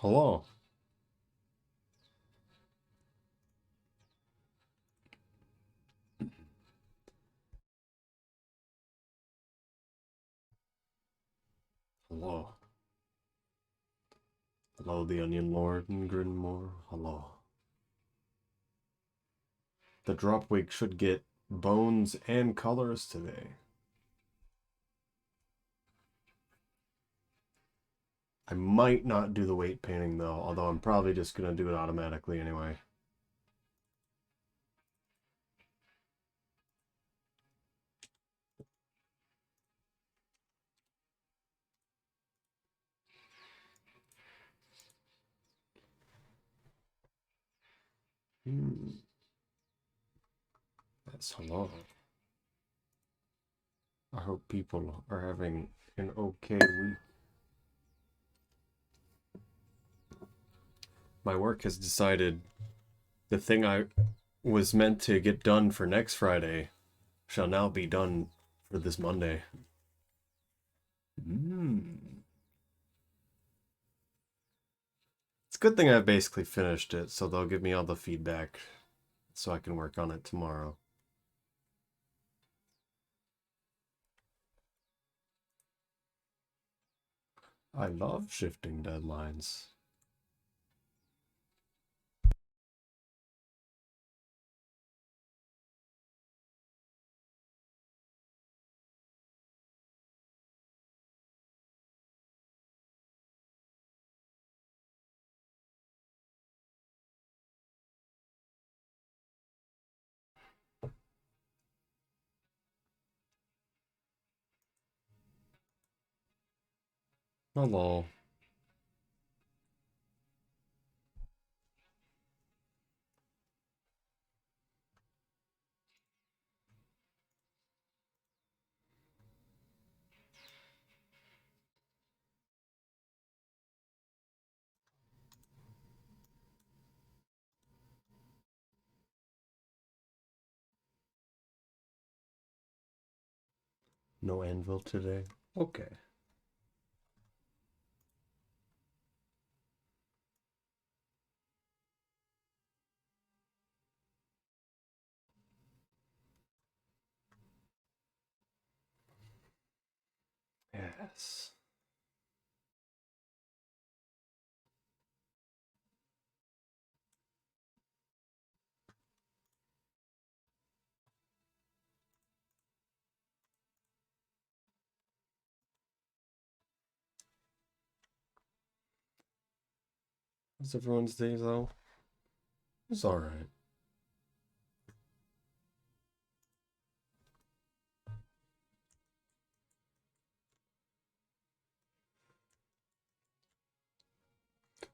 Hello. Hello. Hello, the Onion Lord and Grinmore. Hello. The Dropwig should get bones and colors today. I might not do the weight painting though, although I'm probably just gonna do it automatically anyway. That's hello. I hope people are having an okay week. My work has decided the thing I was meant to get done for next Friday shall now be done for this Monday. It's a good thing I basically finished it, so they'll give me all the feedback so I can work on it tomorrow. I love shifting deadlines. Hello. No anvil today? Okay. Yes. How's everyone's day though? It's alright.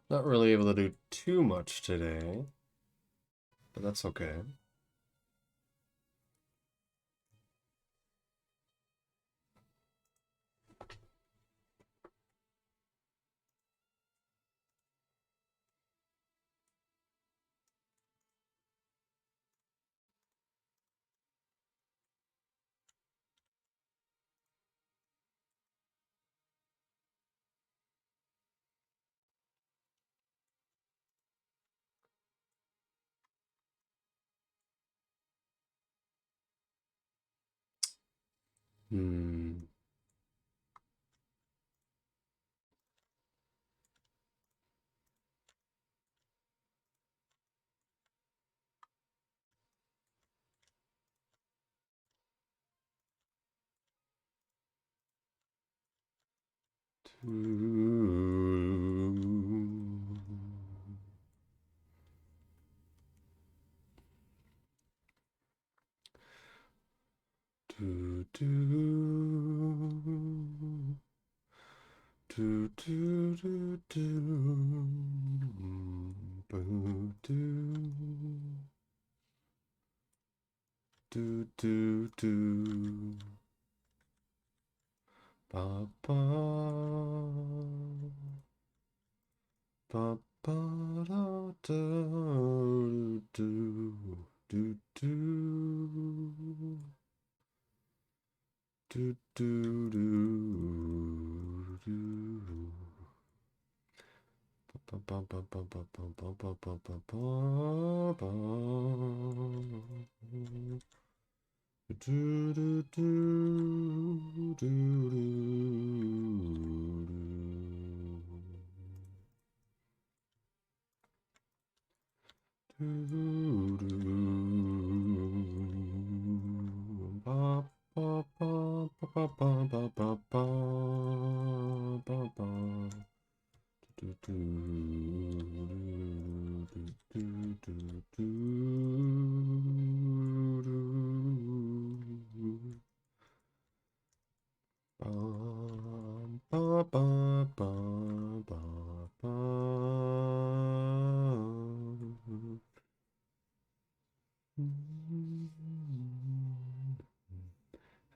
Not really able to do too much today, but that's okay. Hmm. Do, do. Do, do, do, do. Boo, do. Do, do, do. Ba, ba. Ba, ba, da, do, do, do, do. Do, do, do, do.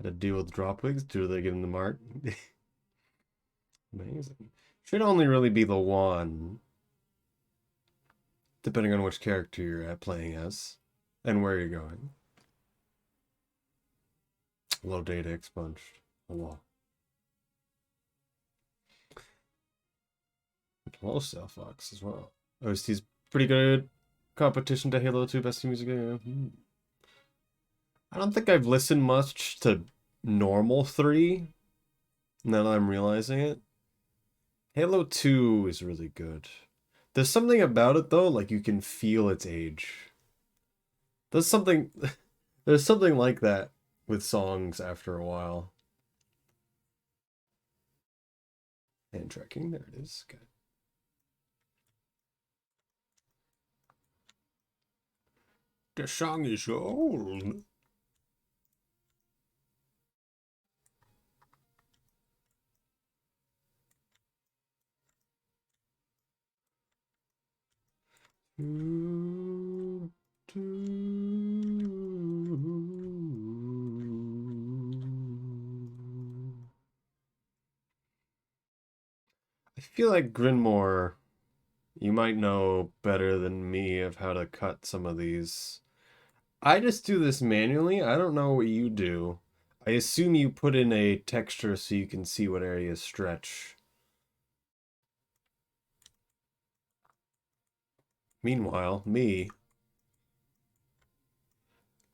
Had to deal with Dropwigs. Do they get in the mark? Amazing. Should only really be the one, depending on which character you're playing as and where you're going. Low data expunged. Oh, wow. Hello, Cell Fox as well. OST's pretty good. Competition to Halo 2 Best Music Video. I don't think I've listened much to Normal 3, now that I'm realizing it. Halo 2 is really good. There's something about it, though, like you can feel its age. There's something like that with songs after a while. Hand tracking, there it is. Okay. The song is old. I feel like Grinmore, you might know better than me of how to cut some of these. I just do this manually. I don't know what you do. I assume you put in a texture so you can see what areas stretch. Meanwhile,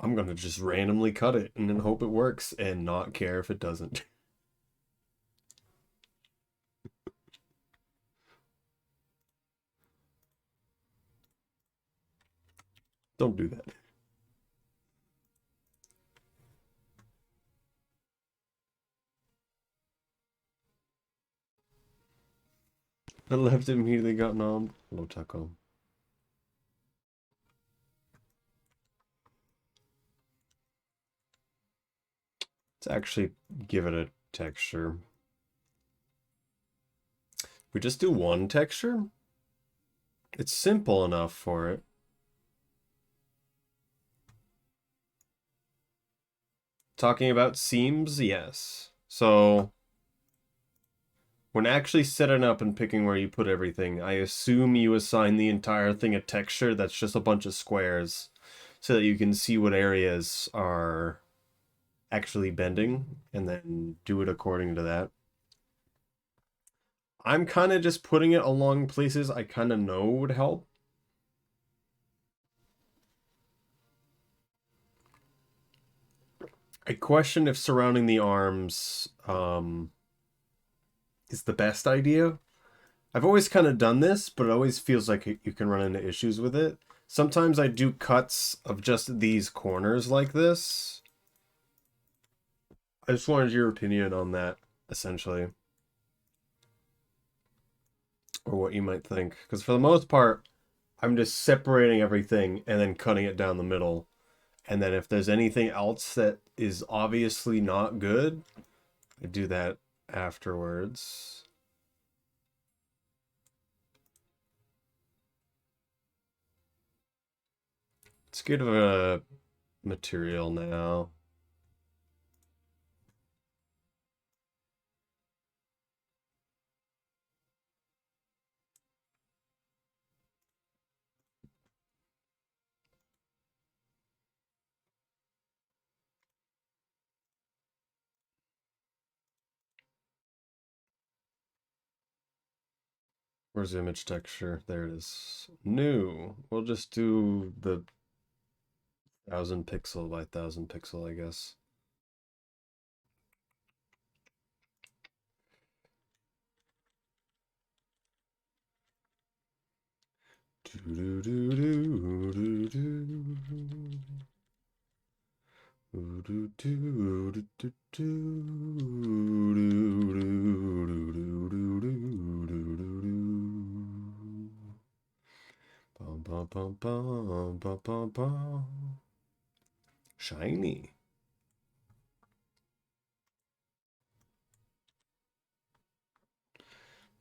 I'm gonna just randomly cut it and then hope it works and not care if it doesn't. Don't do that. I left immediately got nommed. Hello, Taco. Let's actually give it a texture. We just do one texture? It's simple enough for it. Talking about seams, yes. So when actually setting up and picking where you put everything, I assume you assign the entire thing a texture that's just a bunch of squares so that you can see what areas are actually bending and then do it according to that. I'm kind of just putting it along places I kind of know would help. I question if surrounding the arms is the best idea. I've always kind of done this, but it always feels like you can run into issues with it. Sometimes I do cuts of just these corners like this. I just wanted your opinion on that, essentially. Or what you might think. Because for the most part, I'm just separating everything and then cutting it down the middle. And then if there's anything else that is obviously not good, I do that afterwards. Let's get a material now. Where's the image texture? There it is. New. We'll just do the 1000 pixel by 1000 pixel, I guess. Shiny.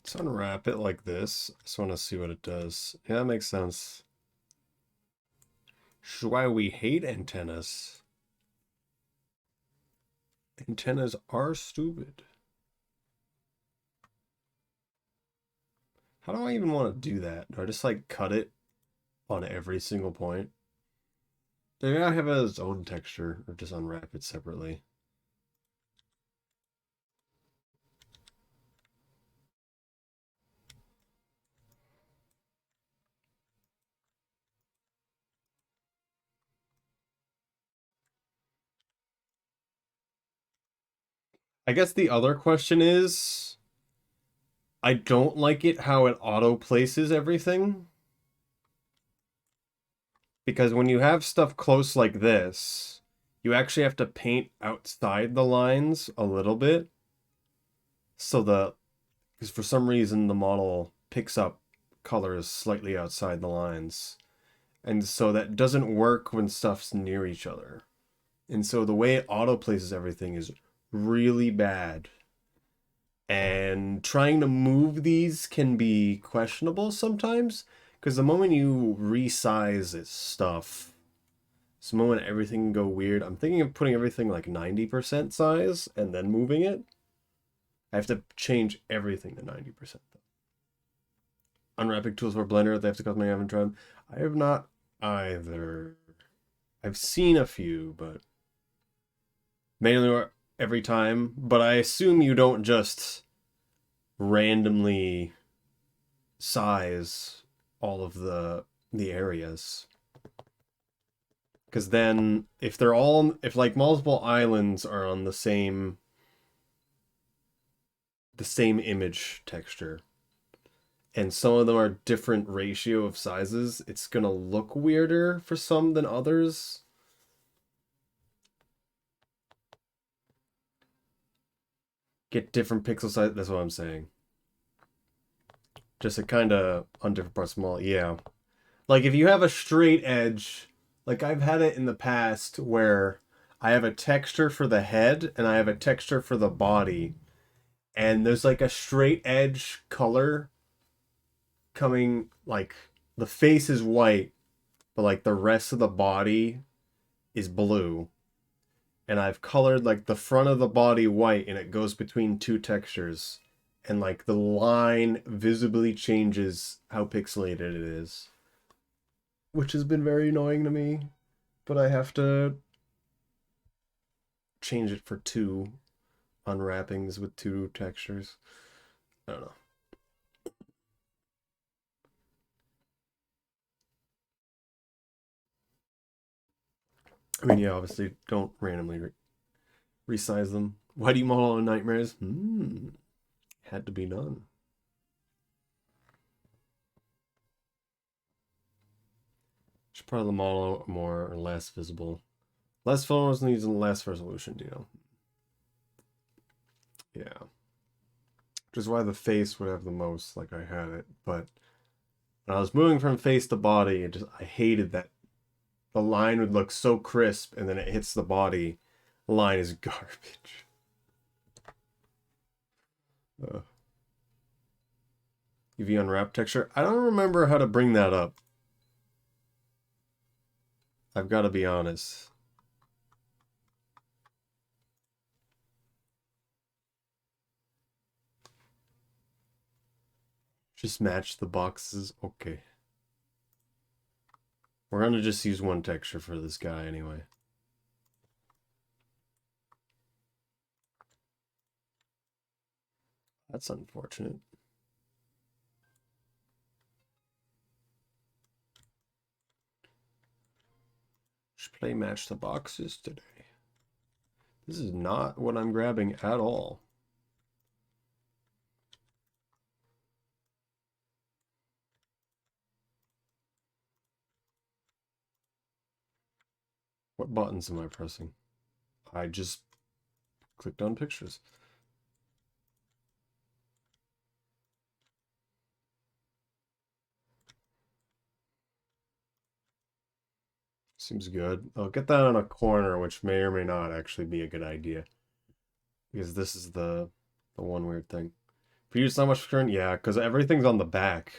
Let's unwrap it like this. I just want to see what it does. Yeah, that makes sense. This is why we hate antennas. Antennas are stupid. How do I even want to do that? Do I just like cut it on every single point? Maybe I have its own texture or just unwrap it separately. I guess the other question is, I don't like it how it auto places everything. Because when you have stuff close like this, you actually have to paint outside the lines a little bit. So because for some reason the model picks up colors slightly outside the lines. And so that doesn't work when stuff's near each other. And so the way it auto places everything is really bad. And trying to move these can be questionable sometimes. Because the moment you resize its stuff, it's the moment everything can go weird. I'm thinking of putting everything like 90% size and then moving it. I have to change everything to 90%. Unwrapping tools for Blender, they have to cost money. I haven't tried. I have not either. I've seen a few, but mainly every time. But I assume you don't just randomly size all of the areas. Because then if they're all, if like multiple islands are on the same image texture, and some of them are different ratio of sizes, it's gonna look weirder for some than others. Get different pixel size, that's what I'm saying. Just a kind of on different parts small, yeah. Like if you have a straight edge, like I've had it in the past where I have a texture for the head and I have a texture for the body, and there's like a straight edge color coming, like the face is white, but like the rest of the body is blue. And I've colored like the front of the body white and it goes between two textures. And like the line visibly changes how pixelated it is. Which has been very annoying to me. But I have to change it for two unwrappings with two textures. I don't know. I mean, yeah, obviously don't randomly resize them. Why do you model on nightmares? Had to be done. Should probably model more or less visible. Less photos needs less resolution, you know. Yeah. Which is why the face would have the most, like I had it. But when I was moving from face to body, I hated that the line would look so crisp and then it hits the body. The line is garbage. UV unwrap texture. I don't remember how to bring that up. I've got to be honest. Just match the boxes. Okay. We're going to just use one texture for this guy anyway. That's unfortunate. Play match the boxes today. This is not what I'm grabbing at all. What buttons am I pressing? I just clicked on pictures. Seems good. I'll get that on a corner, which may or may not actually be a good idea. Because this is the one weird thing. If you use so much screen, yeah, because everything's on the back.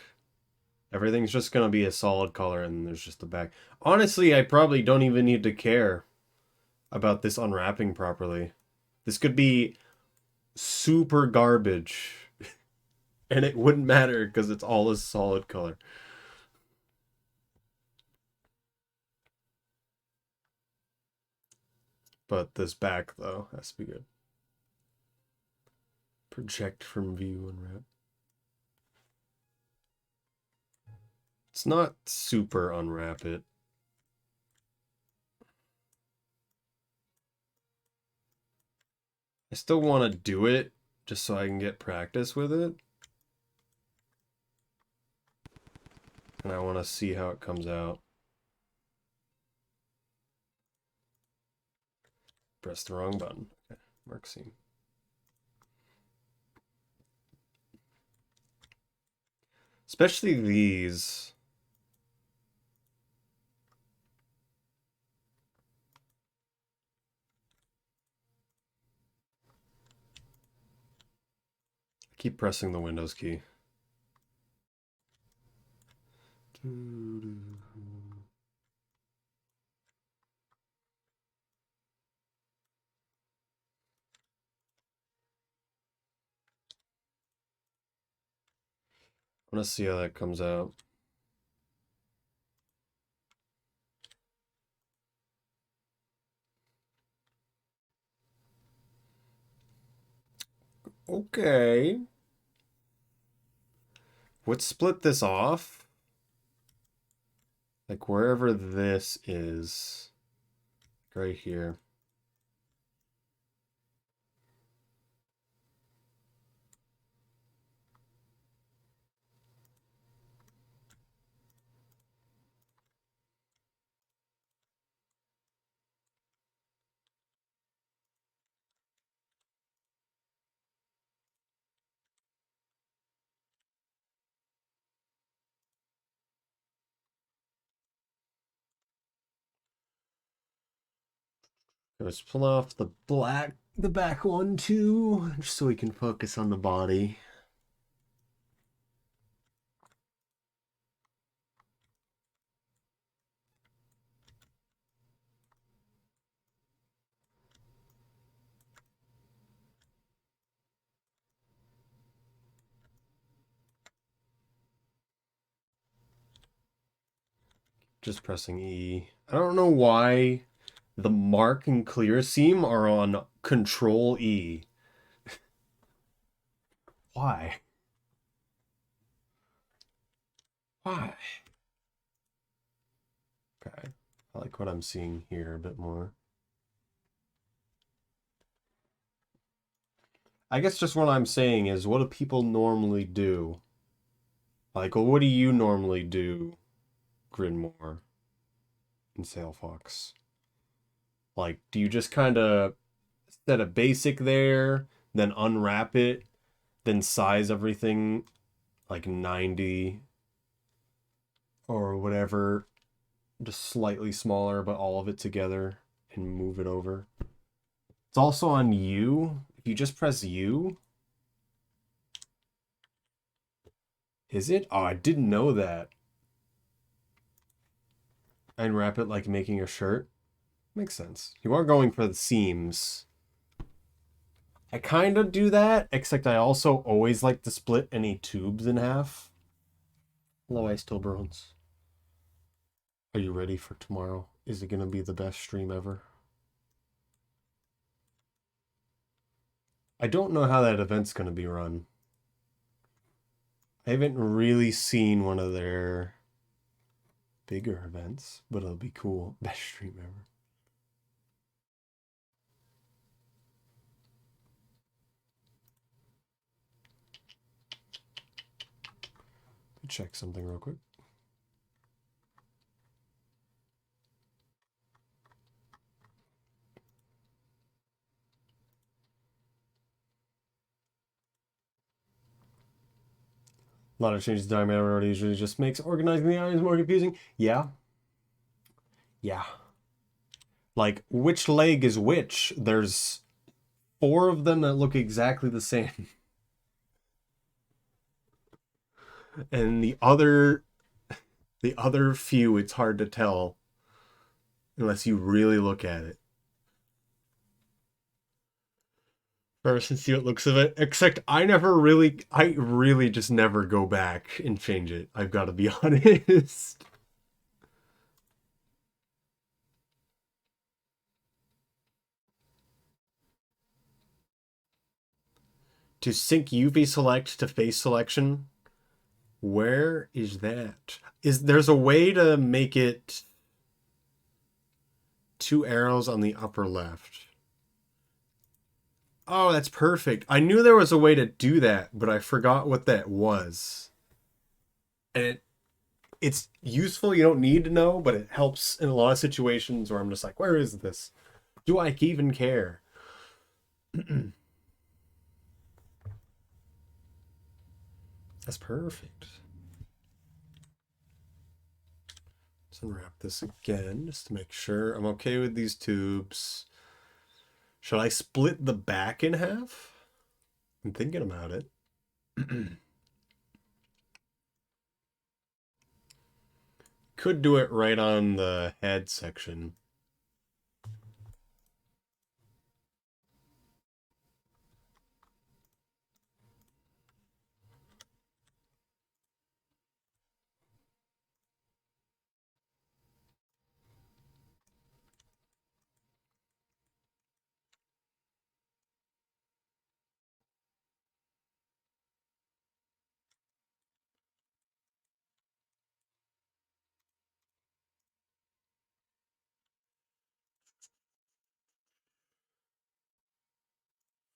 Everything's just gonna be a solid color and there's just the back. Honestly, I probably don't even need to care about this unwrapping properly. This could be super garbage. And it wouldn't matter because it's all a solid color. But this back, though, has to be good. Project from view, unwrap. It's not super unwrap it. I still want to do it just so I can get practice with it. And I want to see how it comes out. Press the wrong button. Okay, mark seam. Especially these. I keep pressing the Windows key. I want to see how that comes out. Okay. Let's split this off. Like wherever this is. Right here. Let's pull off the back one too, just so we can focus on the body. Just pressing E. I don't know why the mark and clear seam are on Control E. Why? Why? Okay. I like what I'm seeing here a bit more. I guess just what I'm saying is, what do people normally do? Like, well, what do you normally do, Gridmore and Sailfox? Like, do you just kind of set a basic there, then unwrap it, then size everything like 90 or whatever, just slightly smaller, but all of it together and move it over? It's also on U. If you just press U, is it? Oh, I didn't know that. And wrap it like making a shirt. Makes sense. You are going for the seams. I kind of do that, except I also always like to split any tubes in half. Hello, Ice Bones. Are you ready for tomorrow? Is it going to be the best stream ever? I don't know how that event's going to be run. I haven't really seen one of their bigger events, but it'll be cool. Best stream ever. Check something real quick. A lot of changes to diagram already usually just makes organizing the items more confusing. Yeah. Yeah. Like, which leg is which? There's 4 of them that look exactly the same. And the other few, it's hard to tell unless you really look at it. First and see what looks of it. Except I really just never go back and change it. I've got to be honest. To sync UV select to face selection, where is that? There's a way to make it 2 arrows on the upper left. Oh, that's perfect. I knew there was a way to do that, but I forgot what that was. And it's useful. You don't need to know, but it helps in a lot of situations where I'm just like, where is this? Do I even care? That's perfect. Let's unwrap this again just to make sure I'm okay with these tubes. Should I split the back in half? I'm thinking about it. Could do it right on the head section.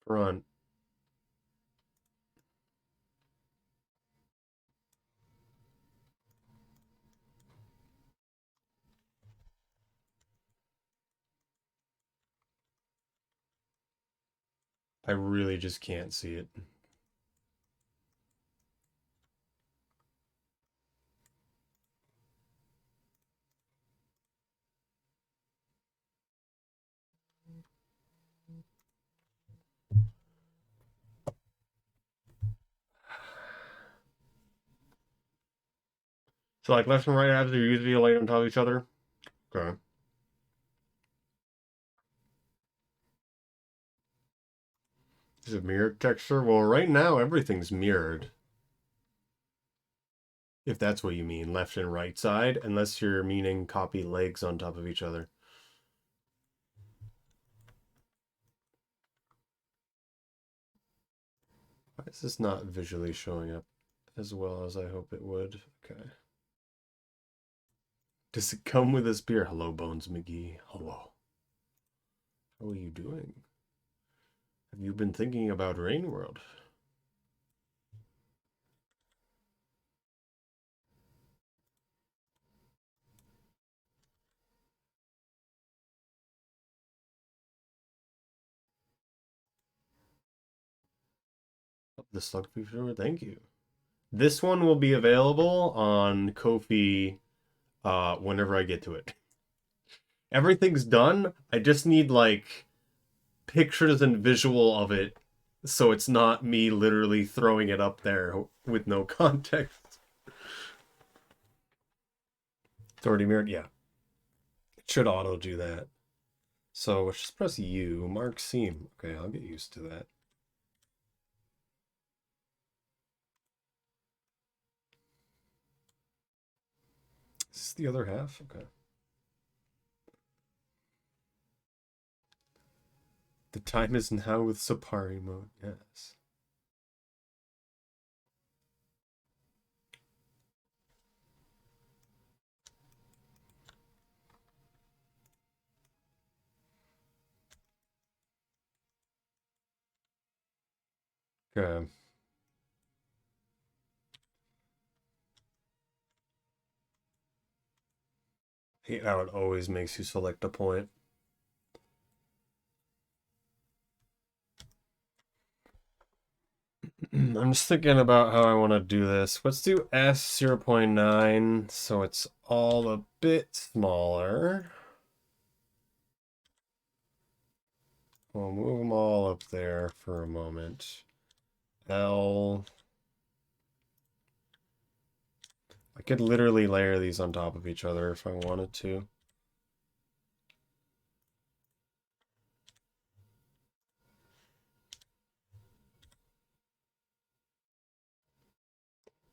Front. I really just can't see it. So like left and right halves are usually laid on top of each other. Okay. Is it mirrored texture? Well, right now everything's mirrored. If that's what you mean, left and right side, unless you're meaning copy legs on top of each other. Why is this not visually showing up as well as I hope it would? Okay. Does it come with a spear? Hello, Bones McGee. Hello. How are you doing? Have you been thinking about Rain World? The slug feature? Thank you. This one will be available on Ko-fi whenever I get to it. Everything's done. I just need like pictures and visual of it so it's not me literally throwing it up there with no context. It's already mirrored? Yeah. It should auto do that. So let's just press U. Mark seam. Okay, I'll get used to that. Is this the other half? Okay. The time is now with Sapari mode. Yes. Okay. Hate how it always makes you select a point. I'm just thinking about how I want to do this. Let's do S 0.9 so it's all a bit smaller. We'll move them all up there for a moment. L. I could literally layer these on top of each other if I wanted to.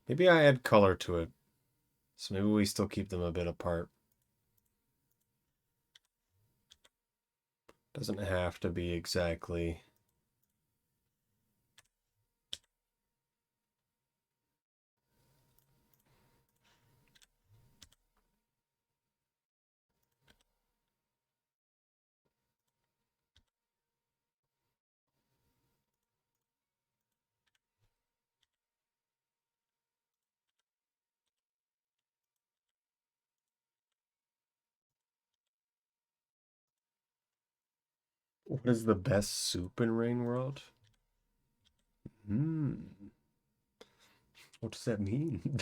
Maybe I add color to it. So maybe we still keep them a bit apart. Doesn't have to be exactly. What is the best soup in Rain World? What does that mean?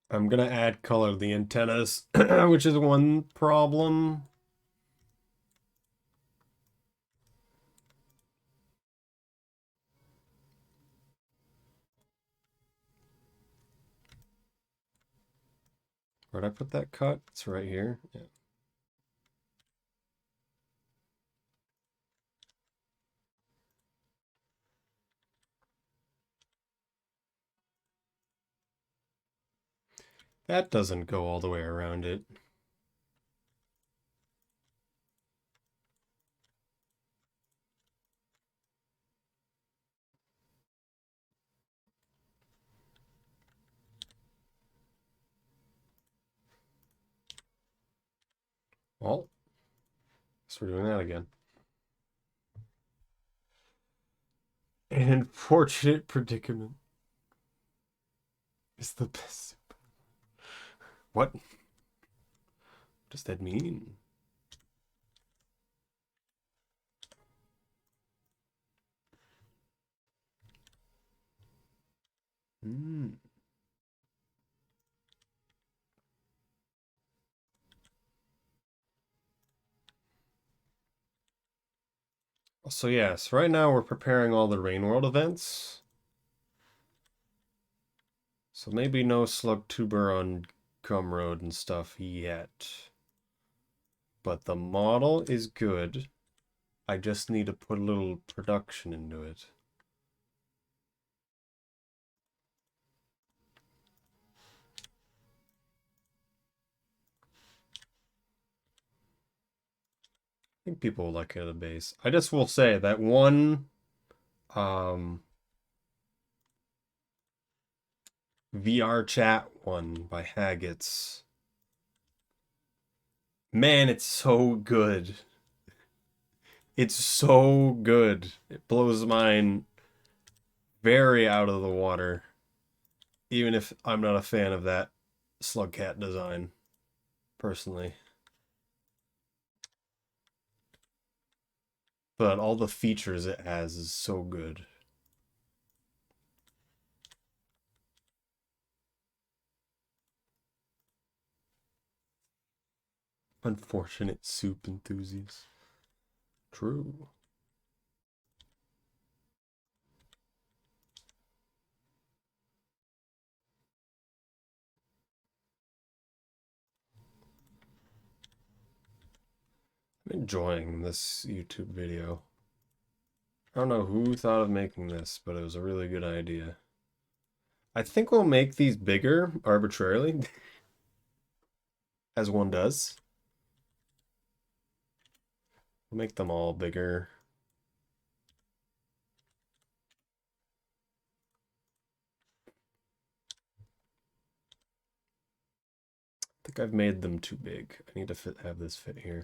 I'm gonna add color to the antennas, which is one problem. Where'd I put that cut? It's right here. Yeah. That doesn't go all the way around it. Well, so we're doing that again. An unfortunate predicament is the best. What does that mean? Hmm. So yes, right now we're preparing all the Rain World events. So maybe no slug tuber on Gumroad and stuff yet. But the model is good. I just need to put a little production into it. I think people will like it at the base. I just will say that one VR chat one by Haggett's. Man, it's so good. It's so good. It blows mine very out of the water. Even if I'm not a fan of that Slugcat design, personally. But all the features it has is so good. Unfortunate soup enthusiast. True. I'm enjoying this YouTube video. I don't know who thought of making this, but it was a really good idea. I think we'll make these bigger arbitrarily, as one does. We'll make them all bigger. I think I've made them too big. I need to have this fit here.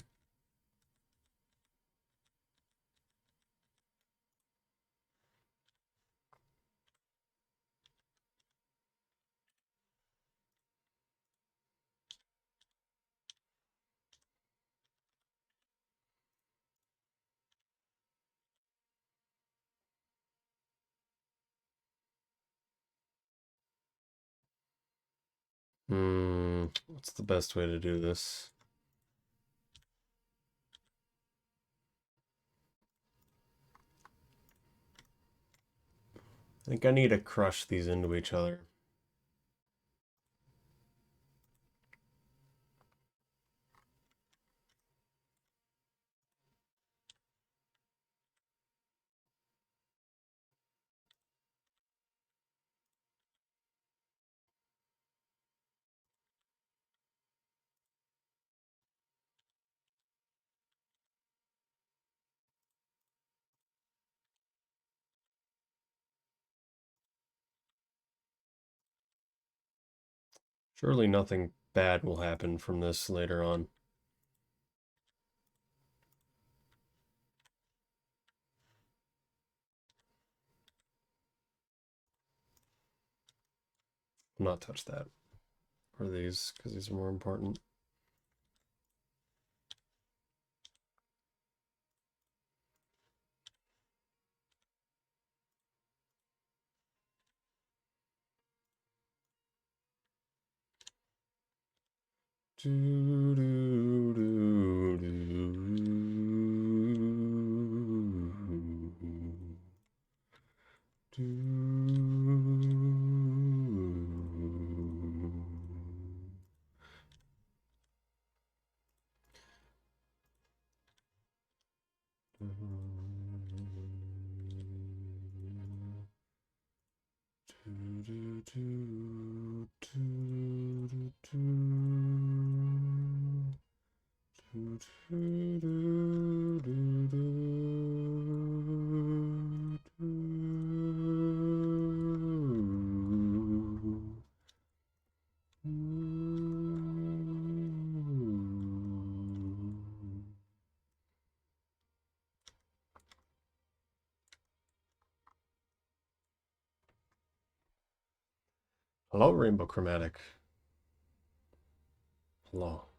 What's the best way to do this? I think I need to crush these into each other. Surely nothing bad will happen from this later on. I'll not touch that. Or these, because these are more important. Do, do, do, do, Hello, Rainbow Chromatic. Hello.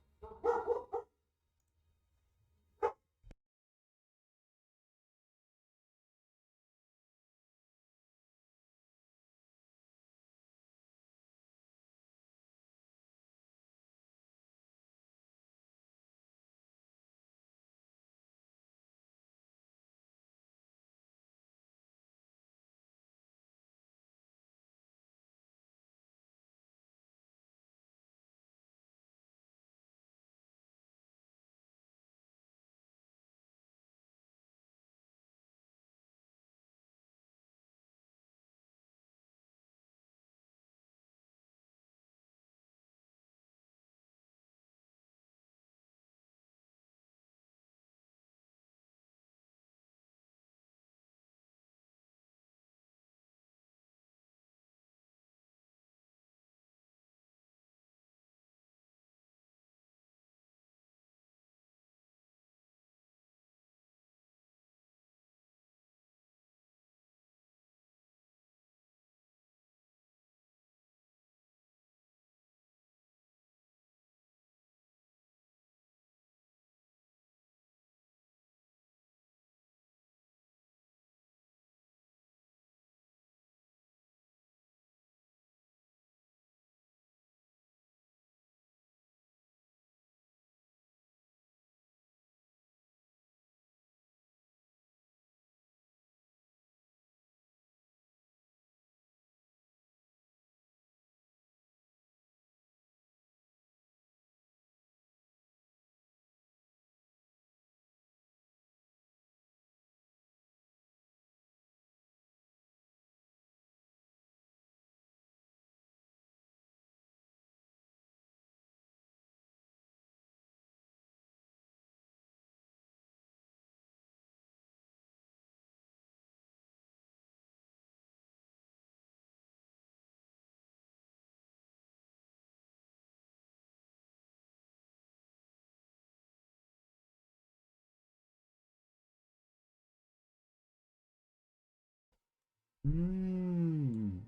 Mm.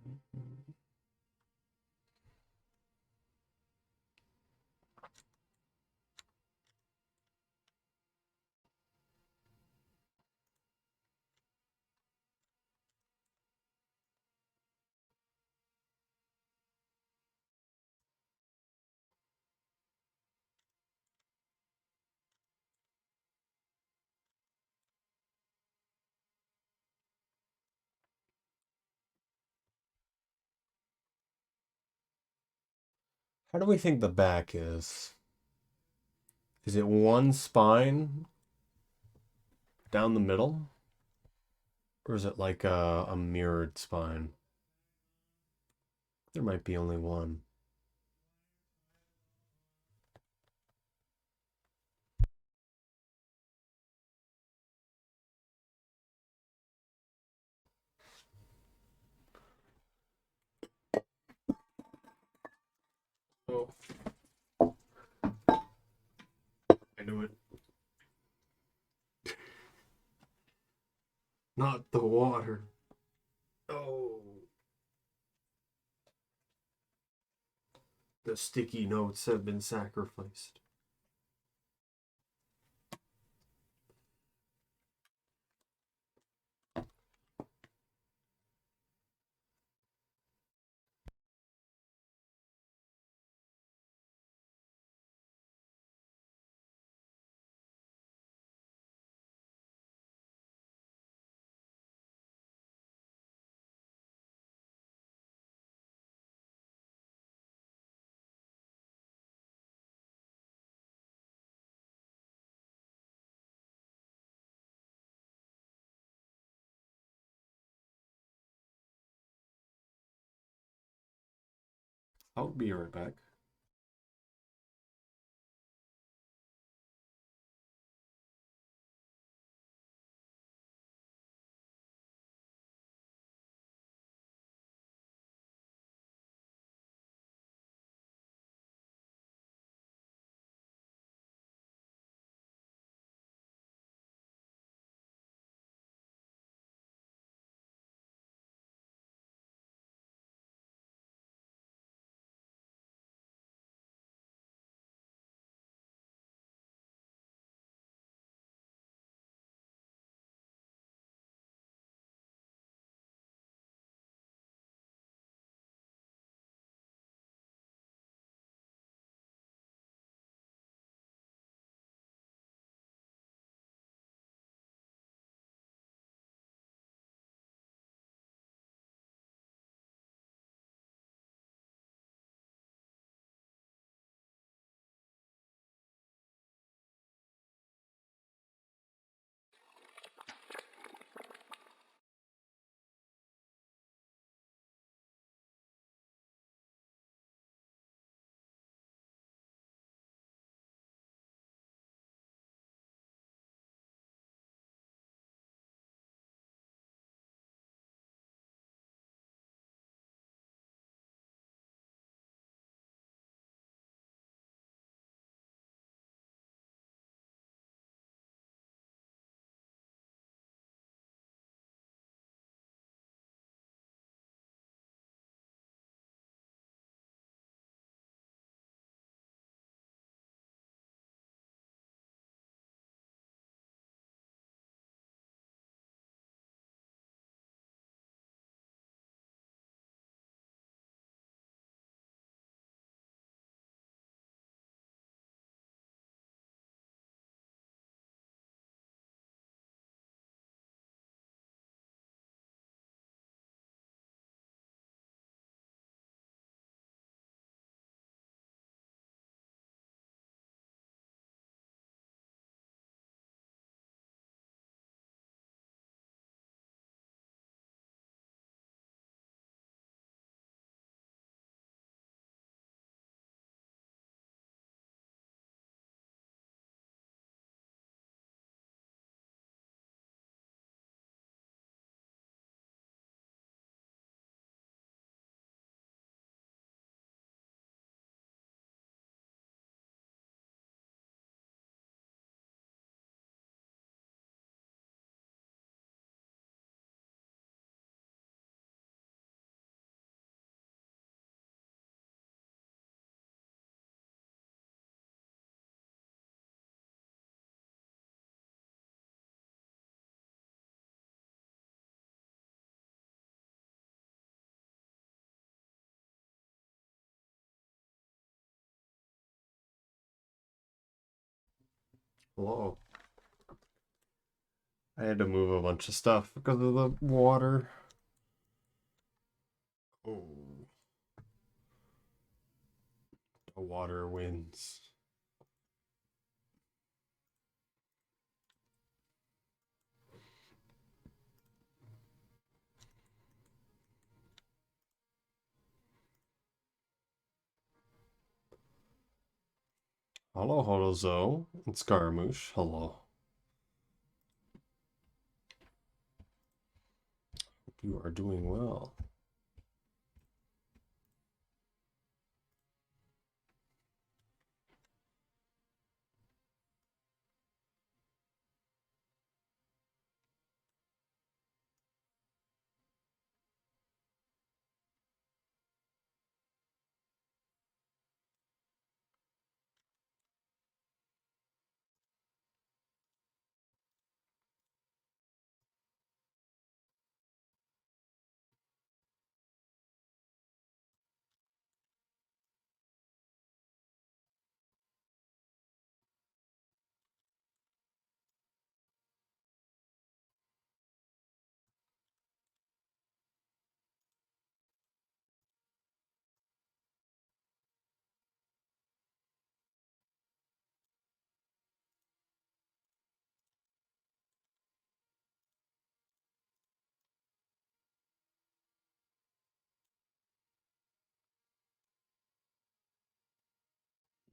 How do we think the back is? Is it one spine down the middle? Or is it like a mirrored spine? There might be only one. Oh, I knew it. Not the water. Oh. The sticky notes have been sacrificed. I'll be right back. Hello. I had to move a bunch of stuff because of the water. Oh. water wins. Hello, Horozo and Scaramouche. Hello. Hope you are doing well.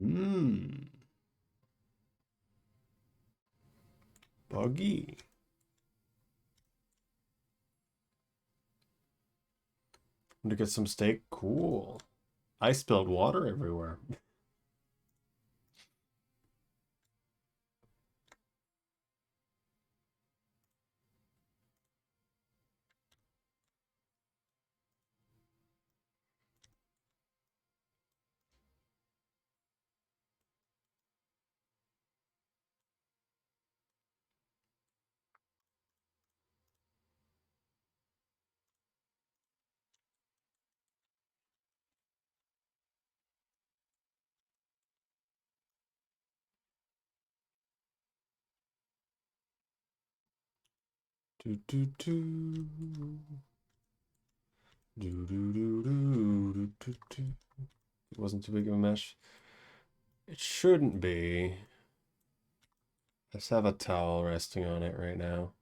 Mmm. Buggy. Want to get some steak? Cool. I spilled water everywhere. Do do do. Do do do do do do do. It wasn't too big of a mesh. It shouldn't be. I just have a towel resting on it right now.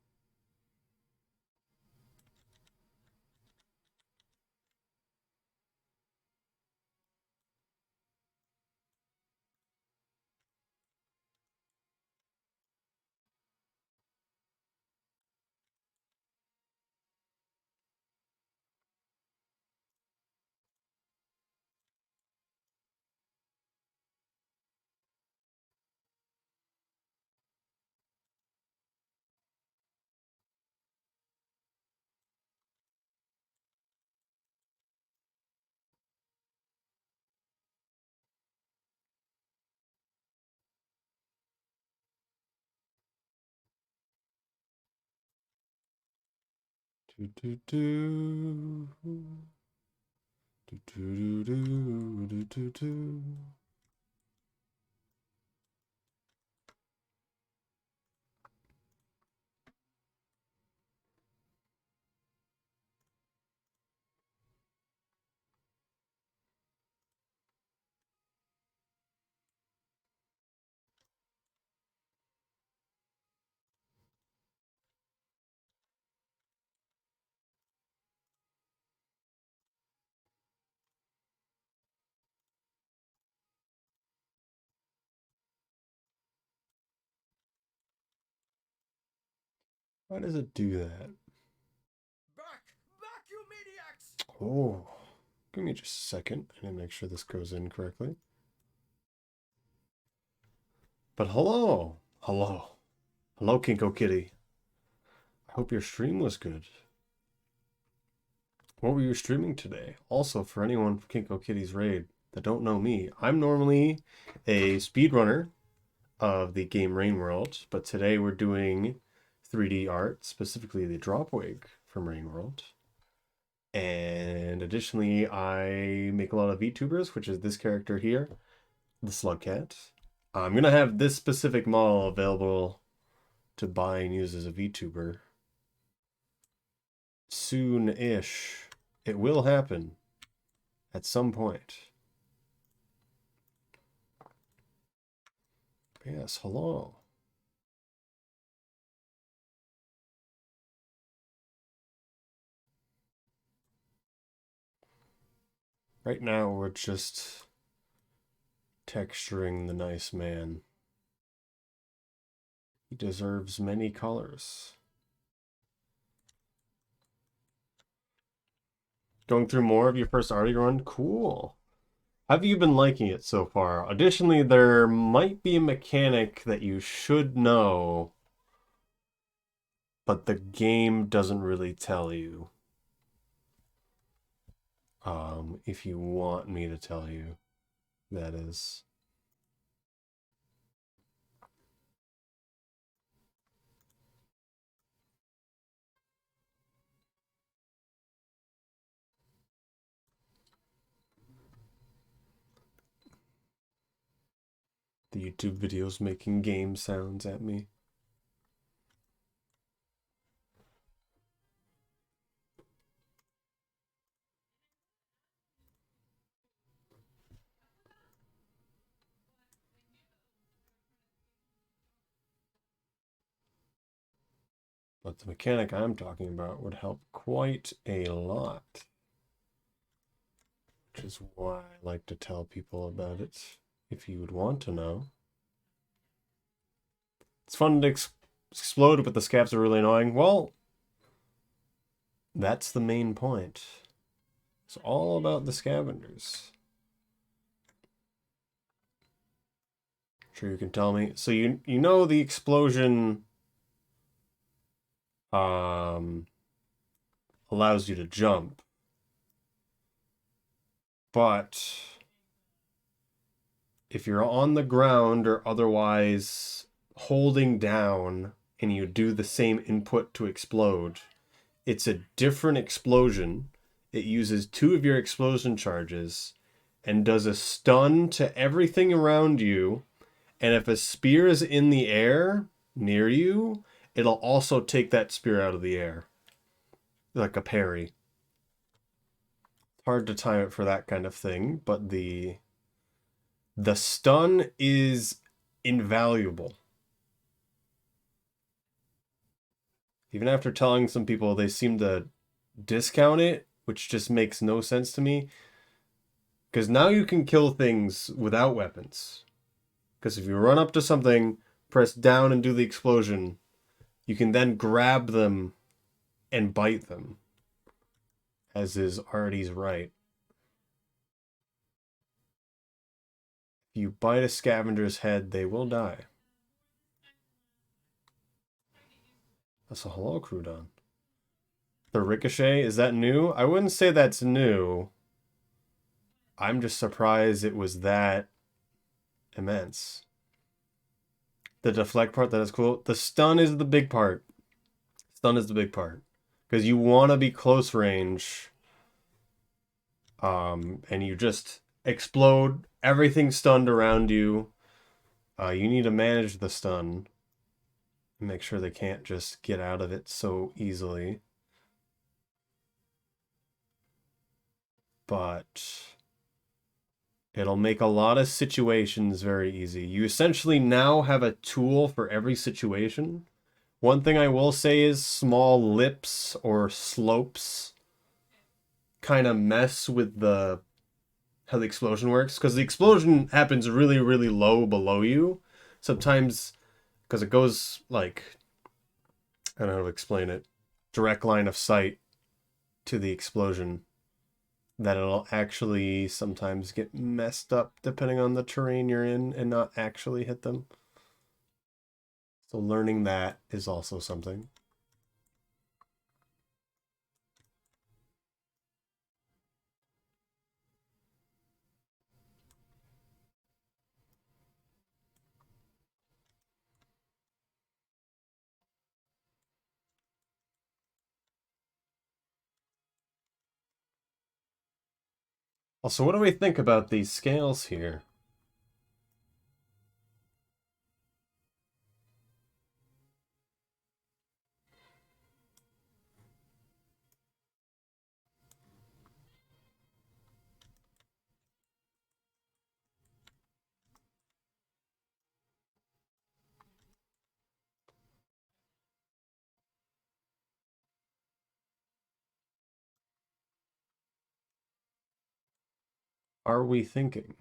Do do do. Do do do do do do. Why does it do that? Back, you maniacs! Oh, give me just a second. I need to make sure this goes in correctly. But hello. Hello. Hello, Kinko Kitty. I hope your stream was good. What were you streaming today? Also, for anyone from Kinko Kitty's raid that don't know me, I'm normally a speedrunner of the game Rain World, but today we're doing 3D art, specifically the Dropwig from Rain World. And additionally, I make a lot of VTubers, which is this character here, the Slugcat. I'm gonna have this specific model available to buy and use as a VTuber soon-ish. It will happen at some point. Yes, hello. Right now, we're just texturing the nice man. He deserves many colors. Going through more of your first arty run? Cool. Have you been liking it so far? Additionally, there might be a mechanic that you should know, but the game doesn't really tell you. If you want me to tell you, that is. The YouTube videos making game sounds at me. But the mechanic I'm talking about would help quite a lot. Which is why I like to tell people about it, if you would want to know. It's fun to explode, but the scabs are really annoying. Well, that's the main point. It's all about the scavengers. Sure, you can tell me. So you know the explosion allows you to jump, but if you're on the ground or otherwise holding down and you do the same input to explode, it's a different explosion. It uses 2 of your explosion charges and does a stun to everything around you. And if a spear is in the air near you, it'll also take that spear out of the air. Like a parry. Hard to time it for that kind of thing, but the stun is invaluable. Even after telling some people, they seem to discount it, which just makes no sense to me. Because now you can kill things without weapons. Because if you run up to something, press down and do the explosion, you can then grab them and bite them. As is Artie's right. If you bite a scavenger's head, they will die. That's a hello, Crouton. The ricochet, is that new? I wouldn't say that's new. I'm just surprised it was that immense. The deflect part, that is cool. The stun is the big part. Stun is the big part. Because you want to be close range. And you just explode. Everything stunned around you. You need to manage the stun. Make sure they can't just get out of it so easily. But it'll make a lot of situations very easy. You essentially now have a tool for every situation. One thing I will say is small lips or slopes kind of mess with how the explosion works, because the explosion happens really, really low below you. Sometimes, because it goes like, I don't know how to explain it, direct line of sight to the explosion, that it'll actually sometimes get messed up depending on the terrain you're in and not actually hit them. So learning that is also something. Also, what do we think about these scales here? are we thinking?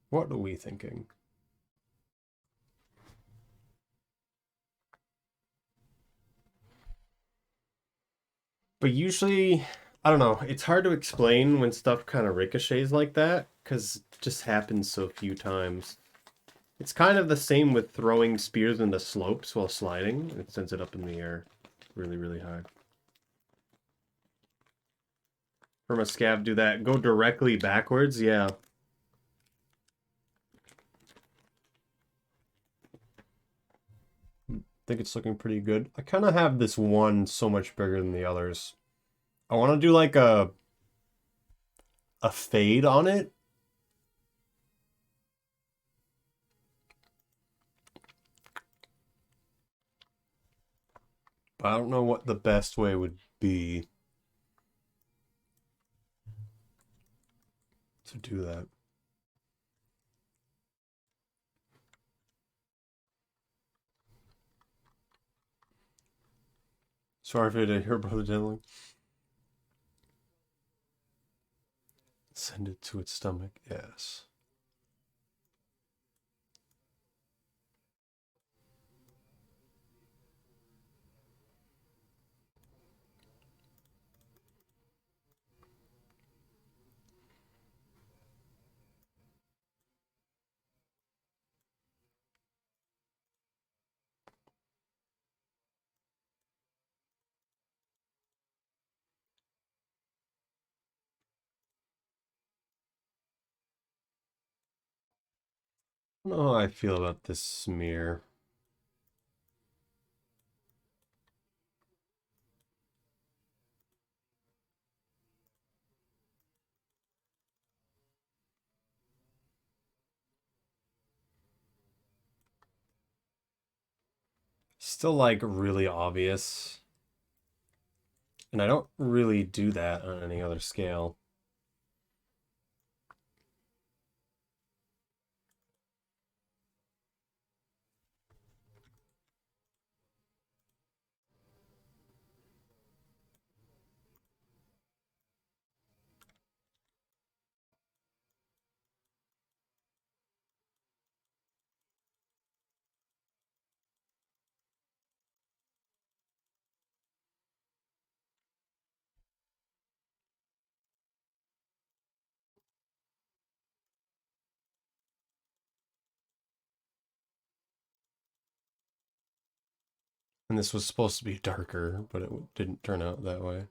What are we thinking? But usually, I don't know, it's hard to explain when stuff kind of ricochets like that, because it just happens so few times. It's kind of the same with throwing spears into slopes while sliding. It sends it up in the air really, really high. From a scav, do that. Go directly backwards, yeah. I think it's looking pretty good. I kind of have this one so much bigger than the others. I want to do like a fade on it. But I don't know what the best way would be to do that. Sorry for to hear Brother Diddling. Send it to its stomach, yes. I don't know how I feel about this smear. Still like really obvious. And I don't really do that on any other scale. And this was supposed to be darker, but it didn't turn out that way.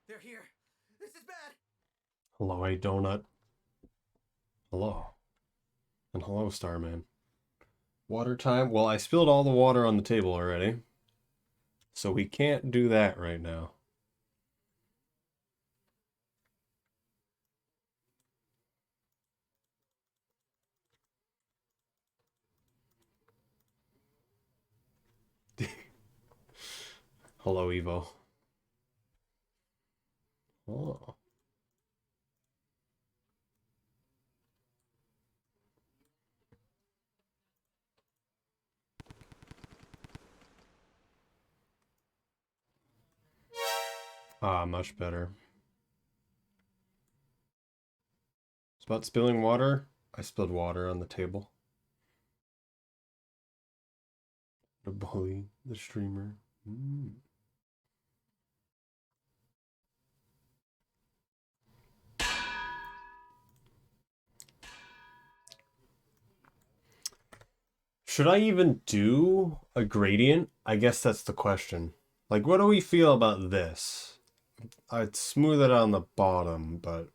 They're here. This is bad. Hello, a donut. Hello. And hello, Starman. Water time? Well, I spilled all the water on the table already. So we can't do that right now. Hello, Evo. Oh. Ah, much better. It's about spilling water. I spilled water on the table. To bully the streamer. Should I even do a gradient? I guess that's the question. Like, what do we feel about this? I'd smooth it on the bottom, but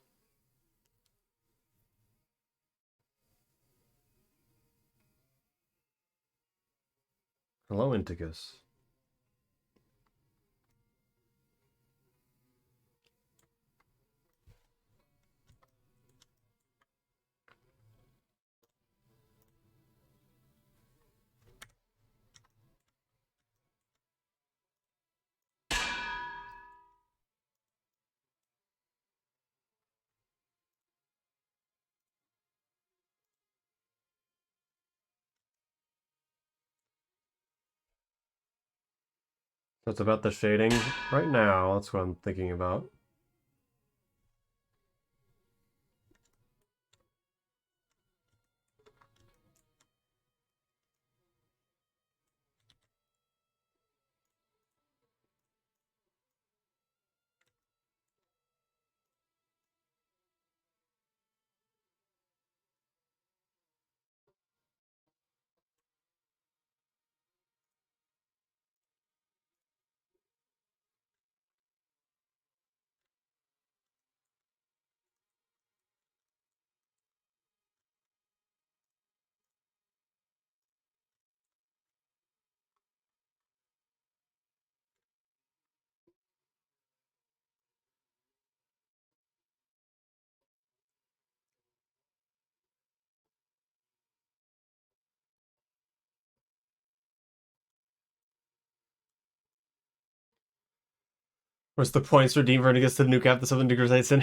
hello, Inticus. So it's about the shading right now. That's what I'm thinking about. What's the points redeemed for gets to nuke out the 7 degrees in?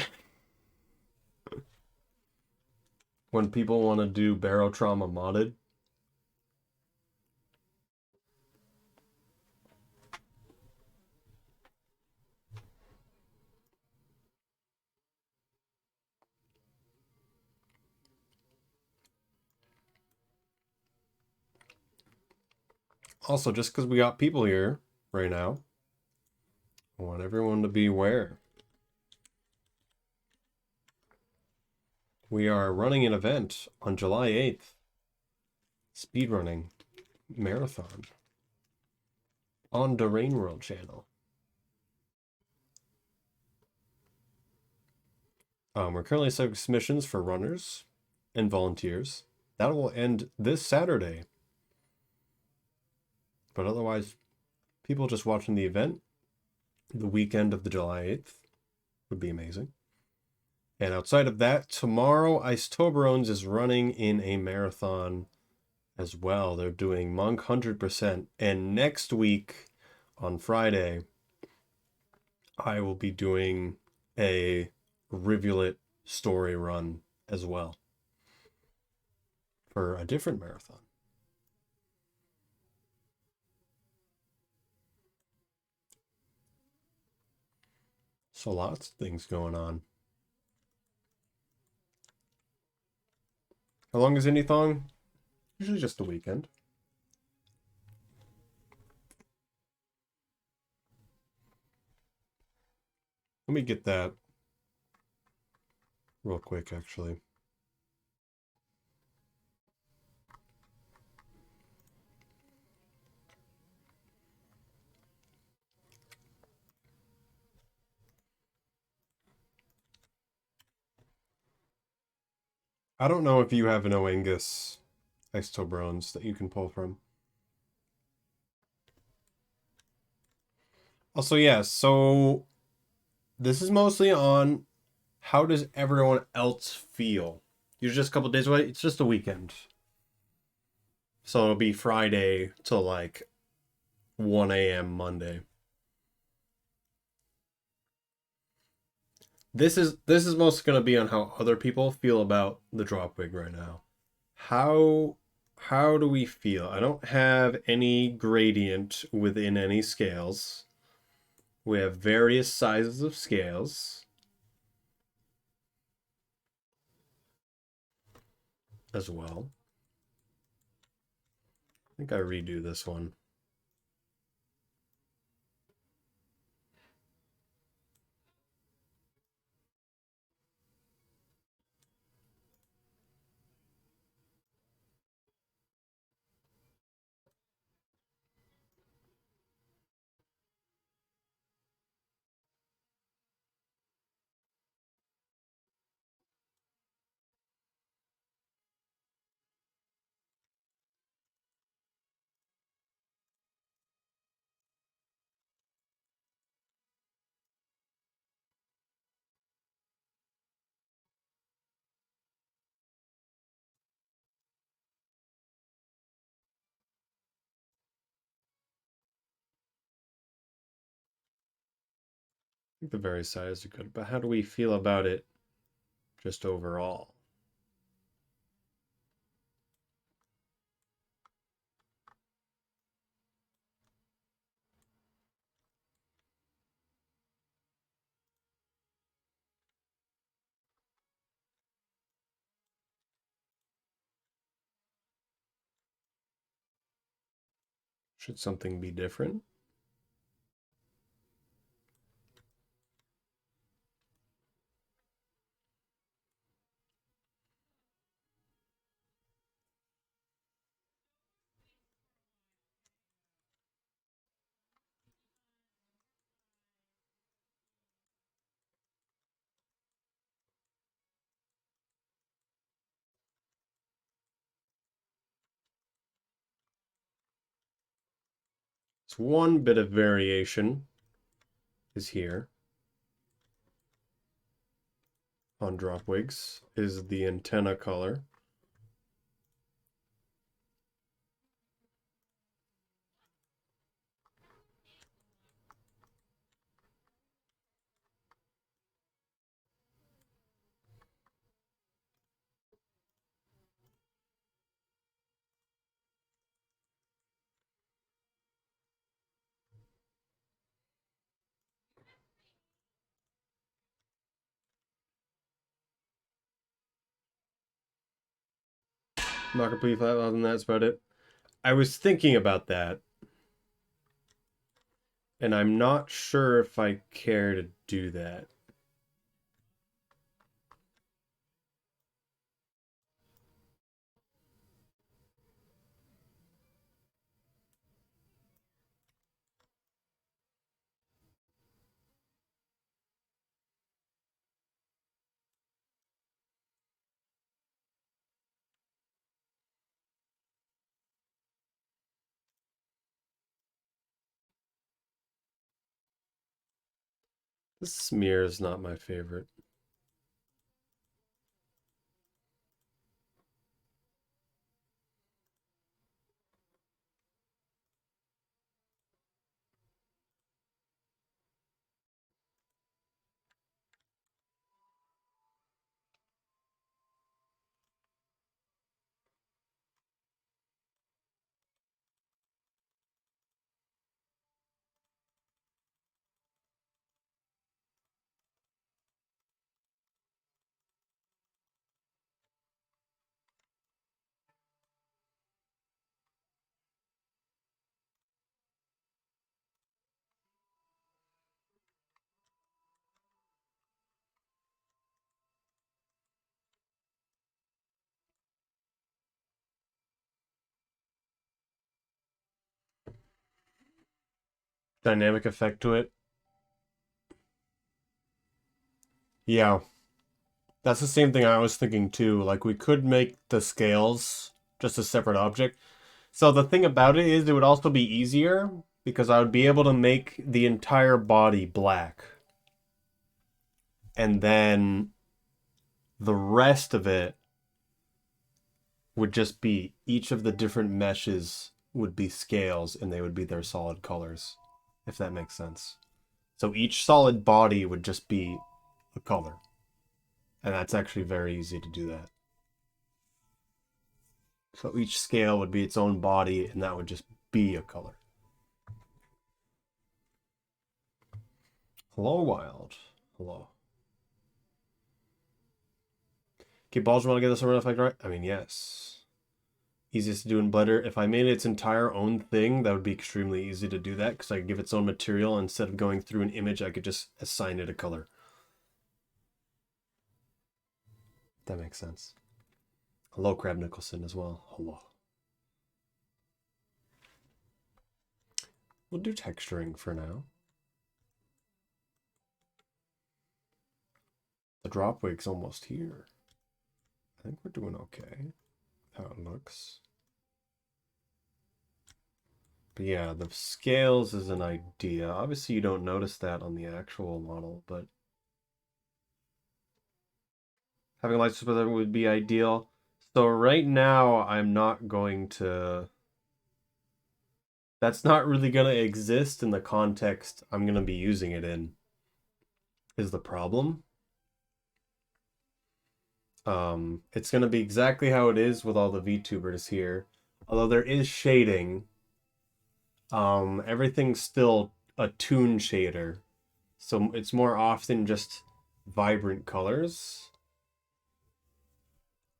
When people want to do barotrauma modded. Also, just because we got people here right now, I want everyone to be aware. We are running an event on July 8th. Speedrunning marathon on the Rain World channel. We're currently accepting submissions for runners and volunteers. That will end this Saturday. But otherwise, people just watching the event the weekend of the July 8th would be amazing. And outside of that, tomorrow Ice Toblerones is running in a marathon as well. They're doing Monk 100%. And next week on Friday, I will be doing a Rivulet story run as well for a different marathon. So lots of things going on. How long is Anythong? Usually just a weekend. Let me get that real quick, actually. I don't know if you have an Oangus Isotobrones that you can pull from. Also, yeah, so this is mostly on how does everyone else feel? You're just a couple days away. It's just a weekend. So it'll be Friday till like 1 a.m. Monday. This is mostly going to be on how other people feel about the Dropwig right now. How how do we feel? I don't have any gradient within any scales. We have various sizes of scales as well. I think I redo this one. think the various sizes are good, but how do we feel about it just overall? Should something be different? It's one bit of variation is here on Dropwigs is the antenna color. Not completely flat, other than that's about it. I was thinking about that, and I'm not sure if I care to do that. The smear is not my favorite. Dynamic effect to it. Yeah, that's the same thing I was thinking too. Like, we could make the scales just a separate object. So the thing about it is it would also be easier because I would be able to make the entire body black. And then the rest of it would just be each of the different meshes would be scales and they would be their solid colors, if that makes sense. So each solid body would just be a color. And that's actually very easy to do that. So each scale would be its own body, and that would just be a color. Hello, Wild. Hello. Okay, balls, you want to get this around effect right? I mean, yes. Easiest to do in Blender. If I made its entire own thing, that would be extremely easy to do that because I could give its own material. Instead of going through an image, I could just assign it a color. That makes sense. Hello, Crab Nicholson as well. Hello. We'll do texturing for now. The Dropwig's almost here. I think we're doing okay. How it looks. But yeah, the scales is an idea. Obviously, you don't notice that on the actual model, but having lights with it would be ideal. So right now, I'm not going to... That's not really going to exist in the context I'm going to be using it in. is the problem. It's gonna be exactly how it is with all the VTubers here. Although there is shading, everything's still a toon shader. So it's more often just vibrant colors.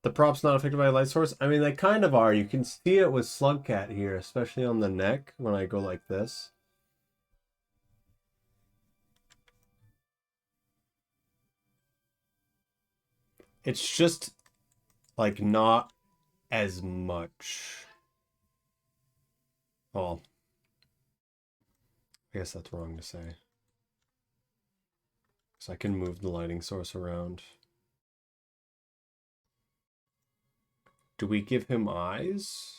The prop's not affected by a light source. I mean, they kind of are. You can see it with Slugcat here, especially on the neck when I go like this. It's just like not as much. Well, I guess that's wrong to say. So I can move the lighting source around. Do we give him eyes?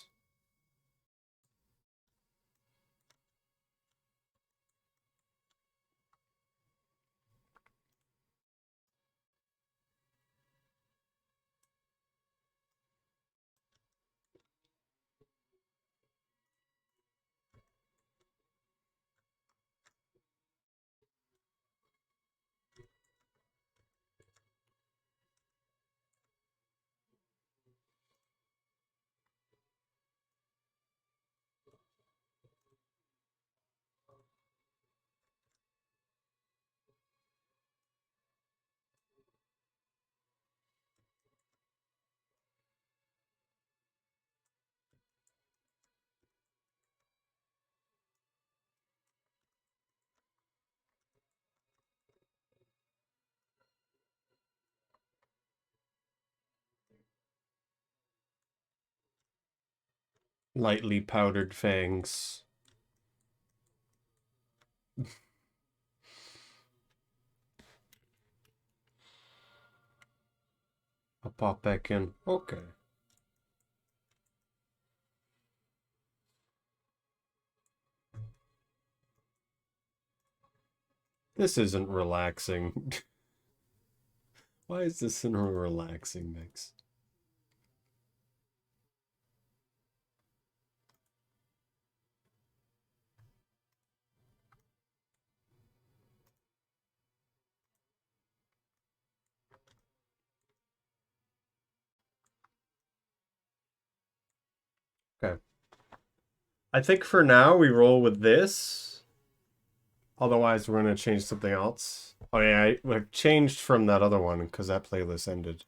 Lightly powdered fangs. I'll pop back in. Okay. This isn't relaxing. Why is this in a relaxing mix? Okay. I think for now we roll with this. Otherwise, we're going to change something else. Oh yeah, I've changed from that other one because that playlist ended.